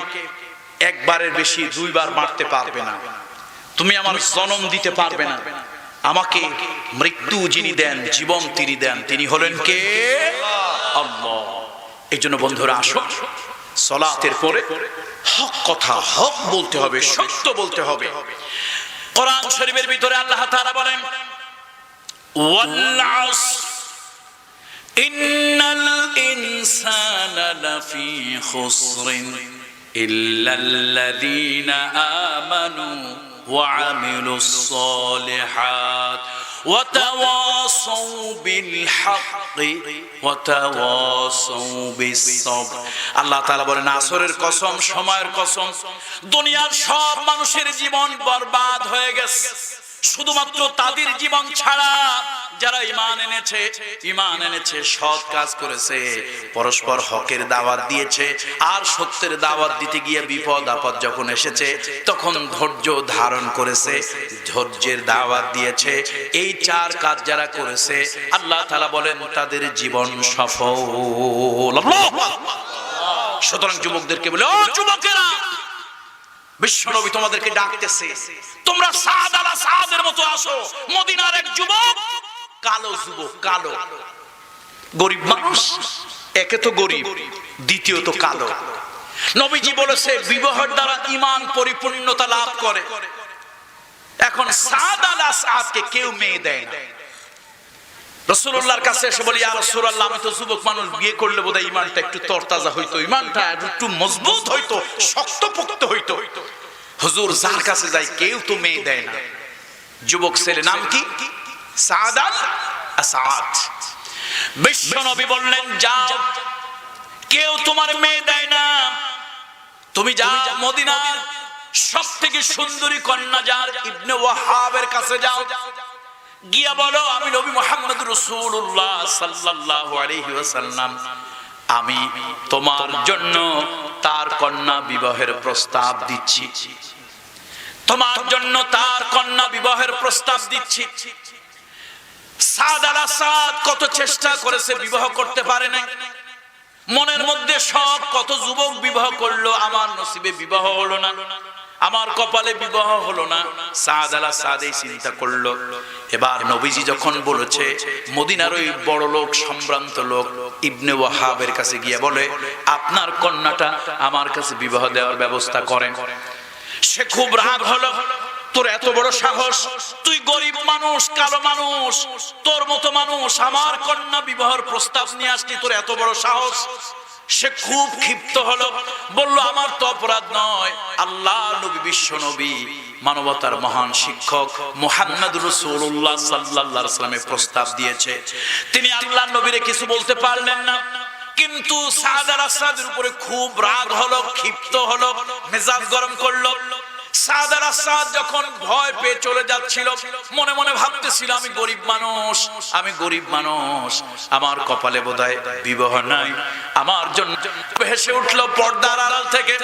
একবারের বেশি 2 বার মারতে পারবে না। তুমি আমার জন্ম দিতে পারবে না। আমাকে মৃত্যু যিনি দেন, জীবন তিনি দেন, তিনি হলেন কে? আল্লাহ। এই জন্য বন্ধুরা আসো, সালাতের পরে হক কথা, হক বলতে হবে, সত্য বলতে হবে। কোরআন শরীফের ভিতরে আল্লাহ তাআলা বলেন, ওয়াল আসর ইন্নাল ইনসানা লাফি খুসরিন ইল্লাল্লাযীনা আমানু ওয়া আমিলুস সালিহাত ওয়া তাওয়াসাউ বিল হাক্কি ওয়া তাওয়াসাউ বিস সাবর। আল্লাহ তাআলা বলেন, আসরের কসম, সময়ের কসম, দুনিয়ার সব মানুষের জীবন বরবাদ হয়ে গেছে, শুধুমাত্র তাদের জীবন ছাড়া যারা ঈমান এনেছে, সৎ কাজ করেছে, পরস্পর হকের দাওয়াত দিয়েছে, আর সত্যের দাওয়াত দিতে গিয়ে বিপদ আপদ যখন এসেছে তখন ধৈর্য ধারণ করেছে, ধৈর্যের দাওয়াত দিয়েছে। এই 4 কাজ যারা করেছে আল্লাহ তাআলা বলেন তাদের জীবন সফল। সুতরাং যুবকদেরকে বলে, ও যুবকেরা, বিশ্বনবী তোমাদেরকে ডাকতেছে, তোমরা সাদ আলা সাদের মতো আসো। মদিনার এক যুবক, কালো যুবক, কালো, গরিব মানুষ, একে তো গরিব, দ্বিতীয়ত কালো। নবীজি বলেছে বিবাহের দ্বারা ঈমান পরিপূর্ণতা লাভ করে। এখন সাদ আলা সাদকে কেউ মেয়ে দেয় না। রাসূলুল্লাহর কাছে এসে বলি, ইয়া রাসূলুল্লাহ, আমি তো যুবক মানুষ, বিয়ে করলে বোধহয় ঈমানটা একটু তরতাজা হইতো, ঈমানটা একটু মজবুত হইতো, শক্তপোক্ত হইতো। হুজুর, যার কাছে যাই কেউ তো মেয়ে দেয় না। যুবক ছেলে, নাম কি? সাদ আল সাদ। বিশ্বনবী বললেন, যাও, কেউ তোমার মেয়ে দেয় না, তুমি যাও মদিনার সবথেকে সুন্দরী কন্যা যার ইবনে ওয়াহাবের কাছে যাও, গিয়া বলো, আমি নবী মুহাম্মদ রাসূলুল্লাহ সাল্লাল্লাহু আলাইহি ওয়াসাল্লাম, আমি তোমার জন্য তার কন্যা বিবাহের প্রস্তাব দিচ্ছি, তোমার জন্য তার কন্যা বিবাহের প্রস্তাব দিচ্ছি। সাদ আল সাদ কত চেষ্টা করেছে, বিবাহ করতে পারে না। মনের মধ্যে শখ, কত যুবক বিবাহ করলো, আমার নসিবে বিবাহ হলো না, আমার কপালে বিবাহ হলো না। সাদ আল সাদ এই চিন্তা করলো। এবার নবীজি যখন বলেছে, মদিনার ওই বড় লোক, সম্ভ্রান্ত লোক ইবনে ওয়াহাবের কাছে গিয়ে বলে, আপনার কন্যাটা আমার কাছে বিবাহ দেওয়ার ব্যবস্থা করেন। সে খুব রাগ হলো, তোর এত বড় সাহস, তুই গরিব মানুষ, কালো মানুষ, তোর মতো মানুষ, আমার কন্যা বিবাহের প্রস্তাব নিয়ে আসলি, তোর এত বড় সাহস। সে খুব ক্ষিপ্ত হলো, বলল, আমার তো অপরাধ নয়, আল্লাহ নবী, বিশ্ব নবী মানবতার মহান শিক্ষক মুহাম্মদুর রাসূলুল্লাহ সাল্লাল্লাহু আলাইহি ওয়াসাল্লামের প্রস্তাব দিয়েছে। তিনি আল্লাহর নবীরে কিছু বলতে পারলেন না, কিন্তু সাদ আল আসাদের উপরে খুব রাগ হলো, ক্ষিপ্ত হলো, মেজাজ গরম করলো। সাদ আল আসাদ যখন ভয় পেয়ে চলে যাচ্ছিল, মনে মনে ভাবতেছিল আমি গরিব মানুষ, আমি গরিব মানুষ, আমার কপালে বোধহয় বিবাহ নাই। আমার জন্য ভেসে উঠলো পর্দার আড়াল থেকে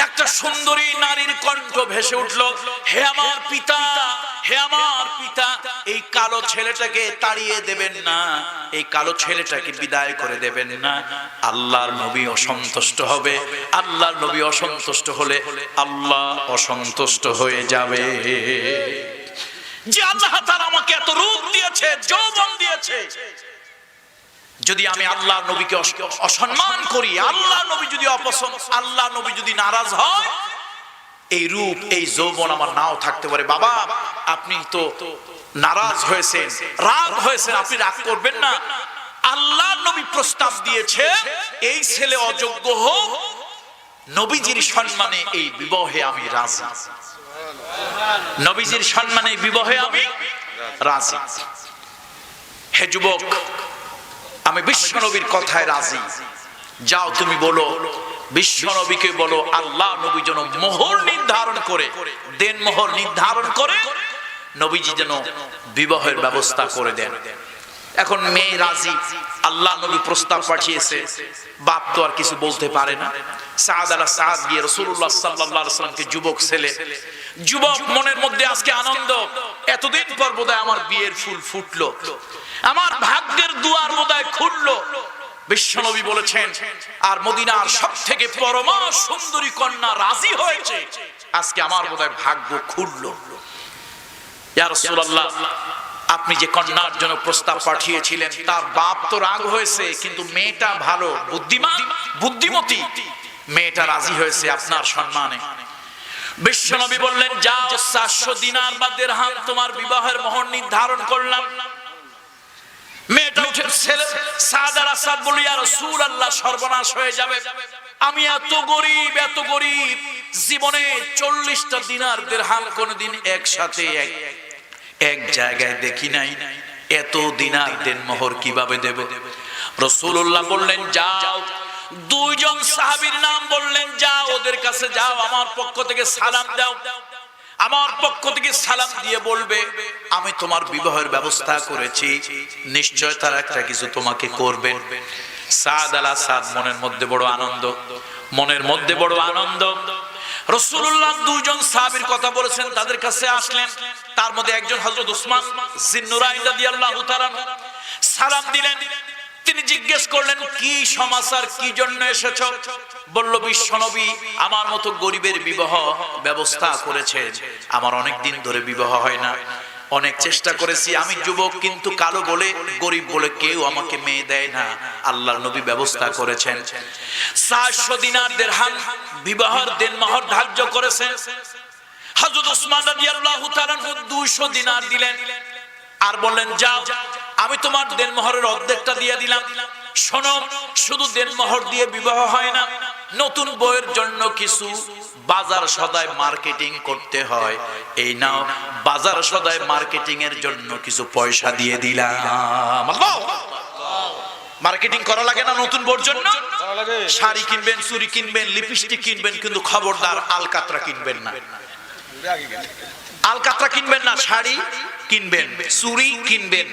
একটা সুন্দরী নারীর কণ্ঠ ভেসে উঠলো, হে আমার পিতা, হে আমার পিতা, এই কালো ছেলেটাকে তাড়িয়ে দেবেন না, এই কালো ছেলেটাকে বিদায় করে দেবেন না। আল্লাহর নবী অসন্তুষ্ট হবে, আল্লাহর নবী অসন্তুষ্ট হলে আল্লাহ অসন্তুষ্ট হয়ে যাবে। যে আল্লাহ তাআলা আমাকে এত রূপ দিয়েছে, যৌবন দিয়েছে, যদি আমি আল্লাহ নবীকে অসম্মান করি, আল্লাহ নবী যদি অপছন্দ, আল্লাহ নবী যদি নারাজ হয়, এই রূপ এই যৌবন আমার নাও থাকতে পারে। বাবা আপনি তো নারাজ হয়েছেন, রাগ হয়েছেন, আপনি রাগ করবেন না। আল্লাহ নবী প্রস্তাব দিয়েছে এই ছেলে অযোগ্য হোক, নবীজির সম্মানে এই বিবাহে আমি রাজি, নবীজির সম্মানে বিবাহে আমি রাজি। হে যুবক, আমি বিশ্ব নবীর কথায় রাজি, যাও তুমি বলো, বিশ্ব নবীকে বলো আল্লাহ নবী যেন মোহর নির্ধারণ করে, দেন মোহর নির্ধারণ করে নবীজি যেন বিবাহের ব্যবস্থা করে দেন। এখন মেয়ে রাজি, আল্লাহ নবী প্রস্তাব পাঠিয়েছে, বাপ তো আর কিছু বলতে পারে না। সাদ আল সাদ গিয়ে রাসূলুল্লাহ সাল্লাল্লাহু আলাইহি ওয়াসাল্লামকে, যুবক ছেলে, যুবক মনের মধ্যে আজকে আনন্দ, এতদিন পর বোধহয় আমার বিয়ের ফুল ফুটলো, আমার ভাগ্যের দুয়ার বোধহয় খুললো। বিশ্বনবী বলেছেন আর মদিনার সবথেকে পরমা সুন্দরী কন্যা রাজি হয়েছে, আজকে আমার বোধহয় ভাগ্য খুললো। ইয়া রাসূলুল্লাহ, আপনি যে কন্যার জন্য প্রস্তাব পাঠিয়েছিলেন তার বাপ তো রাগ হয়েছে, কিন্তু মেয়েটা ভালো, বুদ্ধিমান, বুদ্ধিমতী, মেয়েটা রাজি হয়েছে আপনার সম্মানে। বিশ্বনবী বললেন যাও 400 দিনার বা দিরহাম তোমার বিবাহের মোহর নির্ধারণ করলাম। মেয়েটা উঠে ছেলে সাদ আল আসাদ বলল ইয়া রাসূলুল্লাহ, সর্বনাশ হয়ে যাবে, আমি এত গরিব, এত গরিব, জীবনে 40টা দিনার দিরহাম কোনদিন একসাথে এক জায়গায় দেখি নাই, এত দিনার দেন মোহর কিভাবে দেব? রাসূলুল্লাহ বললেন যাও, দুইজন সাহাবীর নাম বললেন, যাও ওদের কাছে যাও, আমার পক্ষ থেকে সালাম দাও, আমার পক্ষ থেকে সালাম দিয়ে বলবে আমি তোমার বিবাহের ব্যবস্থা করেছি, নিশ্চয় তারা একটা কিছু তোমাকে করবেন। সাদ আল আসাদ মনের মধ্যে বড় আনন্দ, মনের মধ্যে বড় আনন্দ। রাসূলুল্লাহ দুইজন সাহাবীর কথা বলেছেন, তাদের কাছে আসলেন, তার মধ্যে একজন হযরত উসমান জিন্নুরাইন রাদিয়াল্লাহু তাআলা সালাম দিলেন। তিনি জিজ্ঞেস করলেন কি সমাচার, কি জন্য এসেছো? বলল বিশ্বনবী আমার মতো গরিবের বিবাহ ব্যবস্থা করেছেন, আমার অনেক দিন ধরে বিবাহ হয় না, অনেক চেষ্টা করেছি, আমি যুবক কিন্তু কালো বলে, গরিব বলে কেউ আমাকে মেয়ে দেয় না, আল্লাহর নবী ব্যবস্থা করেছেন। 400 দিনার দিরহাম বিবাহের দেন মোহর ধার্য করেছেন। হযরত উসমান রাদিয়াল্লাহু তাআলা 200 দিনার দিলেন আর বললেন যাও, আমি তোমার দেন মোহরের অর্ধেকটা দিয়ে দিলাম। শোনো, শুধু দেন মোহর দিয়ে বিবাহ হয় না, নতুন বউয়ের জন্য কিছু বাজার সদায় মার্কেটিং করতে হয়, এই নাও বাজার সদায় মার্কেটিং এর জন্য কিছু পয়সা দিয়ে দিলাম। মার্কেটিং করা লাগে না নতুন বউর জন্য? শাড়ি কিনবেন, চুড়ি কিনবেন, লিপস্টিক কিনবেন, কিন্তু খবরদার আলকাতরা কিনবেন না, আলকাতরা কিনবেন না, শাড়ি কিনবেন, চুড়ি কিনবেন,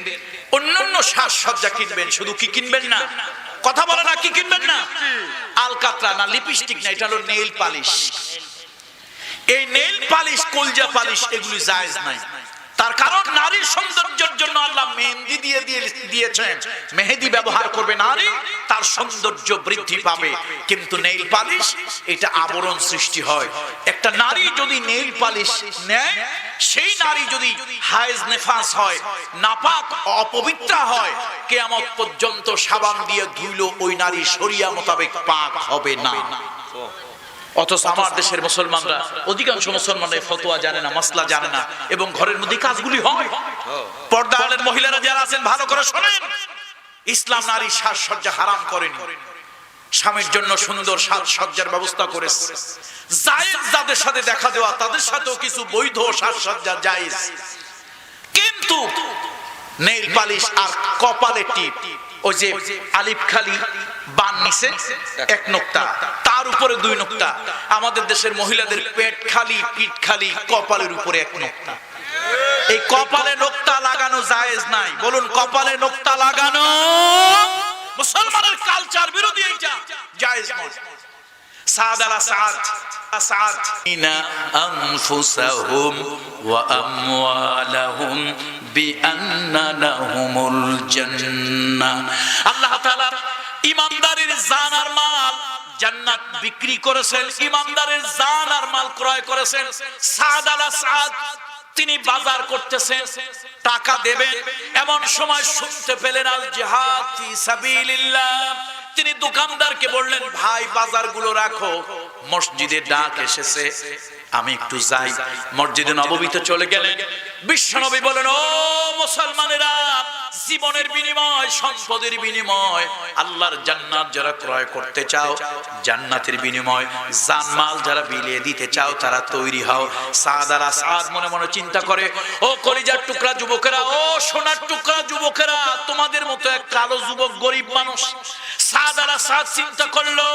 অন্যান্য সাজসজ্জা কিনবেন, শুধু কি কিনবেন না? কথা বলে না, কি কিনবেন না? আলকাতরা না, লিপস্টিক না, এটা হলো নেইল পালিশ। এই নেইল পালিশ, কলজা পালিশ, এগুলি জায়েজ নাই। তার কারণ নারীর সৌন্দর্যের জন্য আল্লাহ মেহেদি দিয়েছেন, মেহেদি ব্যবহার করবে নারী, তার সৌন্দর্য বৃদ্ধি পাবে। কিন্তু নেইল পালিশ এটা আবরণ সৃষ্টি হয়। একটা নারী যদি নেইল পালিশ নেয়, সেই নারী যদি হায়েজ নেফাস হয়, নাপাক অপবিত্র হয়, কিয়ামত পর্যন্ত সাবান দিয়ে ধুইলো ওই নারী শরিয়া মোতাবেক পাক হবে না। অথচ আমার দেশের মুসলমানরা, অধিকাংশ মুসলমানরা ফতোয়া জানে না, মাসলা জানে না, এবং ঘরের মধ্যে কাজগুলি হয়। পর্দাওয়ালা মহিলারা যারা আছেন ভালো করে শোনেন, ইসলাম নারী সাজসজ্জা হারাম করেনি। স্বামীর জন্য সুন্দর সাজসজ্জার ব্যবস্থা করেছে। জায়েজ যাদের সাথে দেখা দেওয়া তাদের সাথেও কিছু বৈধ সাজসজ্জা জায়েজ, কিন্তু নেইল পালিশ আর কপালে টিপ, ওই যে আলিফ খালি বান নিচে এক নোক্তা, তার উপরে দুই নোক্তা। আমাদের দেশের মহিলাদের পেট খালি, পিঠ খালি, কপালের উপরে এক নোক্তা। এই কপালে নোক্তা লাগানো জায়েজ নাই। বলুন, কপালে নোক্তা লাগানো মুসলমানের কালচার বিরোধী, এটা জায়েজ নয়। সাদ আলা সাদ ইনা আনফুসাহুম ওয়া আমওয়ালাহুম বিআন্না লাহুমুল জান্নাহ। আল্লাহ তাআলা ইমানদারের জান আর মাল জান্নাত বিক্রি করেছেন, ইমানদারের জান আর মাল ক্রয় করেছেন। সাদ আলা সাদ তিনি বাজার করতেছেন, টাকা দেবেন, এমন সময় শুনতে পেলেন আল জিহাদ ফি সাবিলিল্লাহ। তিনি দোকানদারকে বললেন, ভাই বাজারগুলো রাখো, মসজিদে ডাক এসেছে, আমি একটু যাই। মসজিদে নববীতে চলে গেলেন। বিশ্বনবী বলেন, ও মুসলমানেরা, জীবনের বিনিময়, সম্পদের বিনিময় আল্লাহর জান্নাত যারা ক্রয় করতে চাও, জান্নাতের বিনিময় জানমাল যারা বিলিয়ে দিতে চাও, তারা তৈরি হও। সাদ আলা সাদ মনে মনে চিন্তা করে, ও কলিজার টুকরা যুবকেরা, ও সোনার টুকরা যুবকেরা, তোমাদের মতো এক কালো যুবক গরিব মানুষ। সাদ আলা সাদ চিন্তা করলো,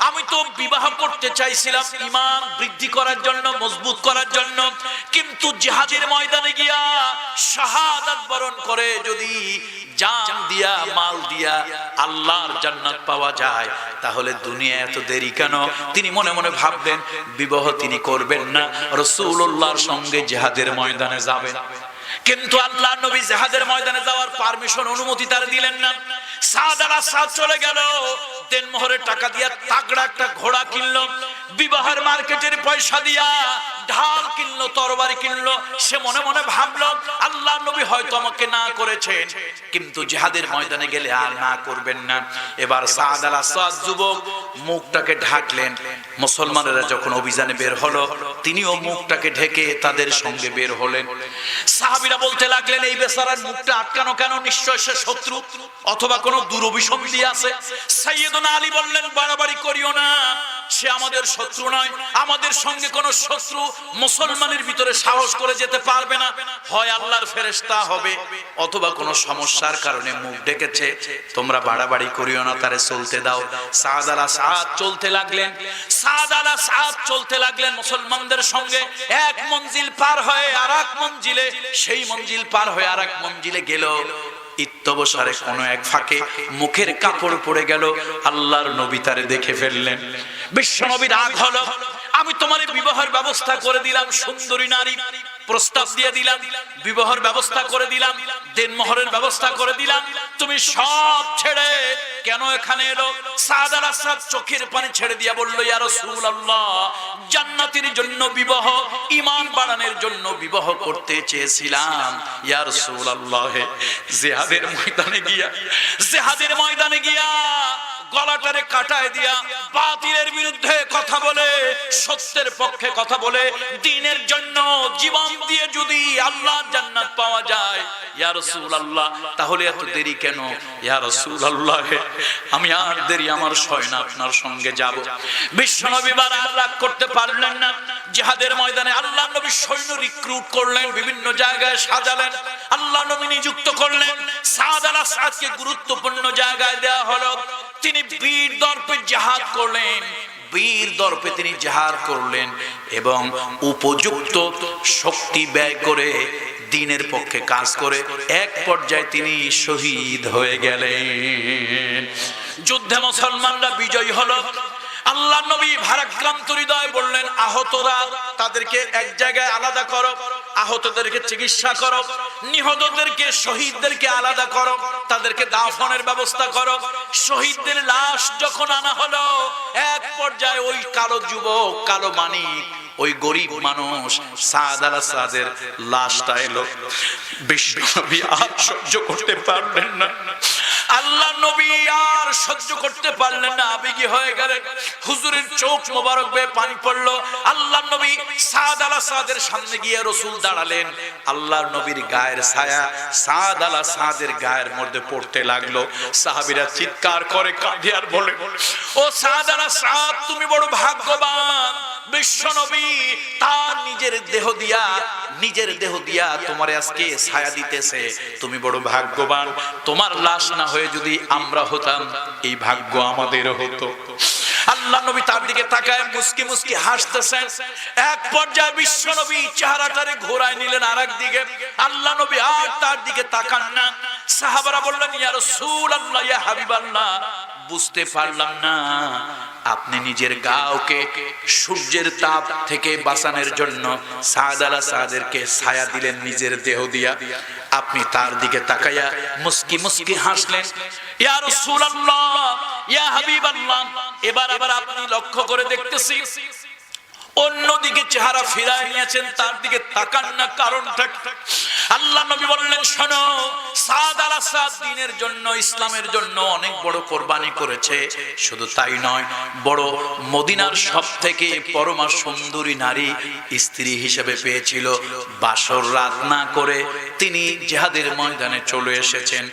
আমি তো বিবাহ করতে চাইছিলাম ঈমান বৃদ্ধি করার জন্য, মজবুত করার জন্য, কিন্তু জিহাদের ময়দানে গিয়া শাহাদাত বরণ করে যদি জান দিয়া মাল দিয়া আল্লাহর জান্নাত পাওয়া যায়, তাহলে দুনিয়া এত দেরি কেন? তিনি মনে মনে ভাবলেন, বিবাহ তিনি করবেন না, রাসূলুল্লাহর সঙ্গে জিহাদের ময়দানে যাবেন। কিন্তু আল্লাহ নবী জিহাদের ময়দানে যাওয়ার পারমিশন, অনুমতি তার দিলেন না। সাদ আলা সাদ চলে গেল, দেনমোহরের টাকা দিয়া তাগড়া একটা ঘোড়া কিনলো, বিবাহের মার্কেটের পয়সা দিয়া ঢাল কিনলো, তরবারি কিনলো। সে মনে মনে ভাবলো, আল্লাহ নবী হয়তো আমাকে না করেছেন, কিন্তু জিহাদের ময়দানে গেলে আর না করবেন না। এবার সাদ আলা সাদ যুবক মুখটাকে ঢাকলেন। মুসলমানেরা যখন অভিযানে বের হলো, তিনিও মুখটাকে ঢেকে তাদের সঙ্গে বের হলেন। সাহাবীরা বলতে লাগলেন, এই বেচারার মুখটা আটকানো কেন? নিশ্চয় সে শত্রু অথবা কোনো দুরভিসন্ধি আছে। সাইয়েদনা আলী বললেন, বাড়াবাড়ি করিও না, সে আমাদের শত্রু নয়, আমাদের সঙ্গে কোন শত্রু মুসলমানের ভিতরে সাহস করে যেতে পারবে না। হয় আল্লাহর ফেরেশতা হবে, অথবা কোন সমস্যার কারণে মুখ ঢেকেছে। তোমরা বাড়াবাড়ি করিও না, তারে চলতে দাও। সাদ আলা সাদ চলতে লাগলেন, সাদ আলা সাদ চলতে লাগলেন মুসলমানদের সঙ্গে। এক মঞ্জিল পার হয়ে আর এক মঞ্জিলে, সেই মঞ্জিল পার হয়ে আর এক মঞ্জিলে গেল। ইত্যবসরে কোন এক ফাঁকে মুখের কাপড় পড়ে গেল। আল্লাহর নবী তারে দেখে ফেললেন। বিশ্ব নবী রাগ হলো, আমি তোমার বিবাহের ব্যবস্থা করে দিলাম, সুন্দরী নারী প্রস্তাব দিয়ে দিলাম, বিবাহের ব্যবস্থা করে দিলাম, দেনমোহরের ব্যবস্থা করে দিলাম, তুমি সব ছেড়ে কেন এখানে এলো? সাদ আলা সাদ চোখের পানি ছেড়ে দিয়া বলল, ইয়া রাসূলুল্লাহ, জান্নাতের জন্য বিবাহ, ঈমান বাড়ানোর জন্য বিবাহ করতে চেয়েছিলাম। ইয়া রাসূলুল্লাহ, জিহাদের ময়দানে গিয়া গলাটারে কাটায় দিয়া বাতিলের বিরুদ্ধে কথা বলে, সত্যের পক্ষে কথা বলে, দ্বীনের জন্য জীবন দিয়ে যদি আল্লাহর জান্নাত পাওয়া যায়, ইয়া রাসূলুল্লাহ, তাহলে এত দেরি কেন? ইয়া রাসূলুল্লাহ, আমি আর দেরি আমার হয় না, আপনার সঙ্গে যাব। বিশ্বনবী আর রাগ করতে পারলেন না। জিহাদের ময়দানে আল্লাহ নবী সৈন্য রিক্রুট করলেন, বিভিন্ন জায়গায় সাজালেন, আল্লাহ নবী নিযুক্ত করলেন। সাদ আলা সাদকে গুরুত্বপূর্ণ জায়গায় দেওয়া হলো। তিনি বীর দর্পে জিহাদ করলেন, বীর দর্পে তিনি জিহাদ করলেন এবং উপযুক্ত শক্তি ব্যয় করে দ্বীনের পক্ষে কাজ করে এক পর্যায়ে তিনি শহীদ হয়ে গেলেন। যুদ্ধে মুসলমানরা বিজয়ী হলো। আল্লাহ নবী ভারাক্রান্ত হৃদয়ে বললেন, আহতরা তাদেরকে এক জায়গায় আলাদা করো, আহতদেরকে চিকিৎসা করো, নিহতদেরকে শহীদদেরকে আলাদা করো, তাদেরকে দাফনের ব্যবস্থা করো। শহীদদের লাশ যখন আনা হলো, এক পর্যায়ে ওই কালো যুবক, কালো মানিক, ওই গরিব মানুষ সাদ আলা সাদের লাশটা এলো। বিশ্বনবী আর সহ্য করতে পারলেন না। আল্লাহ নবী আর সহ্য করতে পারলেন না, আবেগী হয়ে গেলেন। হুজুরের চোখ মোবারক বেয়ে পানি পড়লো। আল্লাহ নবী সাদ আলা সাদের সামনে গিয়ে রাসূল দাঁড়ালেন। আল্লাহর নবীর গায়ের ছায়া সাদ আলা সাদের গায়ের মধ্যে পড়তে লাগলো। সাহাবীরা চিৎকার করে কাঁদে আর বলে, ও সাদ আলা সাদ, তুমি বড় ভাগ্যবান। বিশ্ব নবী তার নিজের দেহ দিয়া তোমার আজকে ছায়া দিতেছে, তুমি বড় ভাগ্যবান। তোমার লাশ না হয়ে যদি আমরা হতাম, এই ভাগ্য আমাদের হতো। আল্লাহ নবী তার দিকে তাকায় মুস্কি মুস্কি হাসতেছেন। এক পর্যায়ে বিশ্ব নবী চেহারাটারে ঘোরায় নিলেন আরেক দিকে। আল্লাহ নবী আর তার দিকে তাকান না। সাহাবারা বললেন, ইয়া রাসূলুল্লাহ, ইয়া হাবিবাল্লাহ, বুঝতে পারলাম না, আপনি নিজের গাওকে সূর্যের তাপ থেকে বাঁচানোর জন্য সাদ আলা সাদেরকে ছায়া দিলেন নিজের দেহ দিয়া। আপনি তার দিকে তাকাইয়া মুস্কি মুস্কি হাসলেন। ইয়া রাসূলুল্লাহ, ইয়া হাবিবাল্লাহ, এবার আবার আপনি লক্ষ্য করে দেখতেছি অন্যদিকে চেহারা ফিরায় নিয়েছেন, তার দিকে তাকান না, কারণটা কি? আল্লাহ নবী বললেন, শোনো, সাদ আলা সাদ দ্বীনের জন্য, ইসলামের জন্য অনেক বড় কোরবানি করেছে। শুধু তাই নয়, বড় মদিনার সবথেকে পরমা সুন্দরী নারী স্ত্রী হিসেবে পেয়েছিল। বাসর রাত না করে তিনি জিহাদের ময়দানে চলে এসেছেন।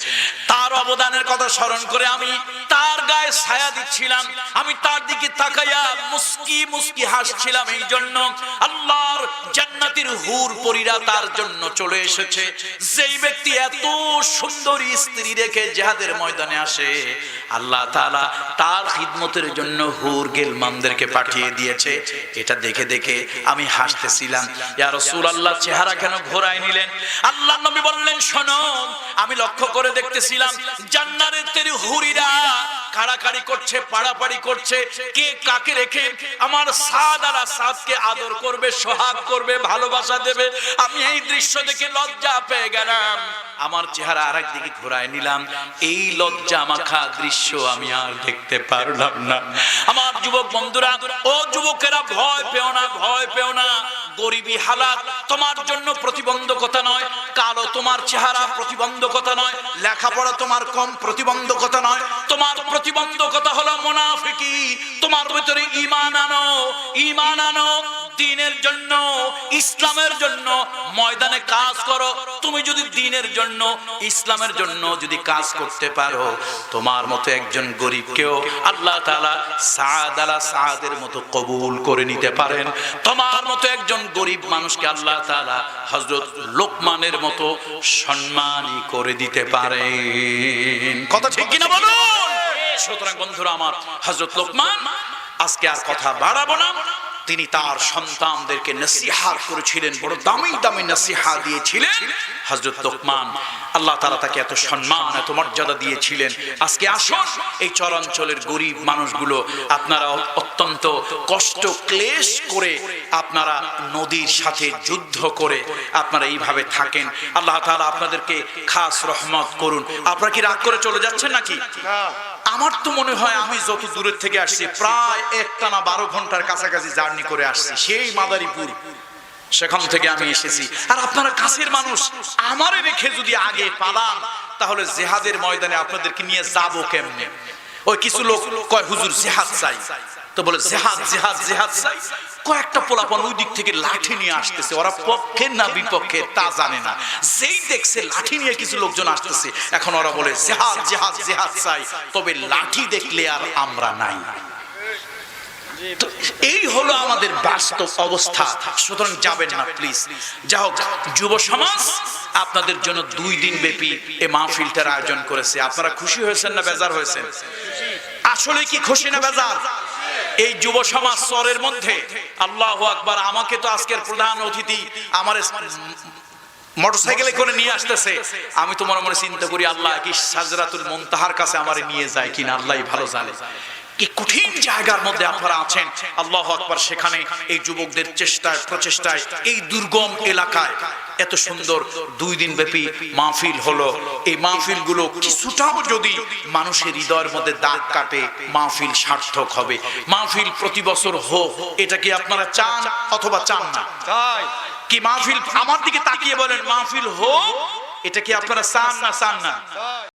তার অবদানের কথা স্মরণ করে আমি তার গায়ে ছায়া দিচ্ছিলাম। আমি তার দিকে তাকাইয়া মুস্কি মুস্কি হাসছিলাম। এই জন্য আল্লাহর জান্নাতের হুর পরীরা তার জন্য চলে এসেছে। যেই ব্যক্তি এত সুন্দরী স্ত্রী রেখে জিহাদের ময়দানে আসে, আল্লাহ তাআলা তার খিদমতের জন্য হুর গেলমানদেরকে পাঠিয়ে দিয়েছে। এটা দেখে দেখে আমি হাসতেছিলাম। ইয়া রাসূলুল্লাহ, চেহারা কেন ঘোরায় নিলেন? আল্লাহ নবী বললেন, শোনো, আমি লক্ষ্য করে দেখতেছিলাম জান্নাতের হুরিরা কাড়াকাড়ি করছে, পাড়াপাড়ি করছে, কে কাকে রেখে আমার সাদ আলা সাদকে আদর করবে, সোহাগ করবে, ভালোবাসা দেবে। আমি এই দৃশ্য দেখে লজ্জা পেয়ে গেলাম। আমার চেহারা আরেক দিকে ঘোরায় নিলাম। এই লজ্জা মাখা দৃশ্য আমি আর দেখতে পারলাম না। আমার যুবক বন্ধুরা, ও যুবকেরা, ভয় পেও না, ভয় পেও না। গরিবী হালাত তোমার জন্য প্রতিবন্ধকতা নয়, কালো তোমার চেহারা প্রতিবন্ধকতা নয়, লেখাপড়া তোমার কম প্রতিবন্ধকতা নয়। তোমার প্রতিবন্ধকতা হলো মুনাফিকি। তোমার ভিতরে ঈমান আনো, ঈমান আনো। দ্বীনের জন্য, ইসলামের জন্য ময়দানে কাজ করো। তুমি যদি দ্বীনের জন্য, ইসলামের জন্য যদি কাজ করতে পারো, তোমার মতো একজন গরিবকেও আল্লাহ তাআলা সাদ আলা সাদের মতো কবুল করে নিতে পারেন। তোমার মতো একজন গরিব মানুষকে আল্লাহ তাআলা হযরত লোকমানের মতো সম্মানী করে দিতে পারেন। কথা ঠিক কিনা বলুন? সুতরাং বন্ধুরা আমার, হযরত লোকমান, আজকে আর কথা বাড়াবো না। তিনি তার সন্তানদেরকে নসিহত করেছিলেন, বড় দামি দামি নসিহত দিয়েছিলেন। হযরত লোকমান, আল্লাহ তাআলা তাকে এত সম্মান, এত মর্যাদা দিয়েছিলেন। আজকে আসুন, এই চরাঞ্চলের গরিব মানুষগুলো, আপনারা অত্যন্ত কষ্ট ক্লেশ করে, আপনারা নদীর সাথে যুদ্ধ করে আপনারা এইভাবে থাকেন। আল্লাহ তাআলা আপনাদেরকে খাস রহমত করুন। আপনারা কি রাগ করে চলে যাচ্ছেন নাকি? আমার তো মনে হয় আমি যত দূরের থেকে আসছি, প্রায় একটানা 12 ঘন্টার কাছাকাছি জার্নি করে আসছি, সেই মাদারীপুর, সেখান থেকে আমি এসেছি। আর আপনারা কাছের মানুষ, আমারে রেখে যদি আগে পালান, তাহলে জিহাদের ময়দানে আপনাদেরকে নিয়ে যাবো কেমনে? ওই কিছু লোক কয়, হুজুর জিহাদ চাই, তো বলে জিহাদ জিহাদ জিহাদ চাই। কয়েকটা পোলাপন ওই দিক থেকে লাঠি নিয়ে আসতেছে, ওরা পক্ষে না বিপক্ষে তা জানে না। যেই দেখছে লাঠি নিয়ে কিছু লোকজন আসতেছে, এখন ওরা বলে জিহাদ জিহাদ জিহাদ চাই, তবে লাঠি দেখলে আর আমরা নাই। এই হলো আমাদের বাস্তব অবস্থা। সুতরাং যাবেন না প্লিজ। যা হোক, যুব সমাজ আপনাদের জন্য 2 দিন ব্যাপী এই মাহফিলটার আয়োজন করেছে। আপনারা খুশি হয়েছেন না বেজার হয়েছেন? আসলে কি খুশি না বেজার? এই যুব সমাজ চরের মধ্যে, আল্লাহু আকবার, আমাকে তো আজকের প্রধান অতিথি আমার মোটরসাইকেলে করে নিয়ে আসতেছে। আমি তো মনে মনে চিন্তা করি, আল্লাহ কি সাজরাতুল মুনতাহার কাছে আমারে নিয়ে যায় কিনা, আল্লাহই ভালো জানে। কি কঠিন জায়গার মধ্যে আপনারা আছেন, আল্লাহু আকবার। সেখানে এই যুবকদের চেষ্টায় প্রচেষ্টায় এই দুর্গম এলাকায় এত সুন্দর 2 দিন ব্যাপী মাহফিল হলো। এই মাহফিলগুলো কিছুটাও যদি মানুষের হৃদয়ের মধ্যে দাগ কাটে, মাহফিল সার্থক হবে। মাহফিল প্রতি বছর হোক, এটা কি আপনারা চান অথবা চান না? কি মাহফিল, আমার দিকে তাকিয়ে বলেন, মাহফিল হোক, এটা কি আপনারা চান না চান না?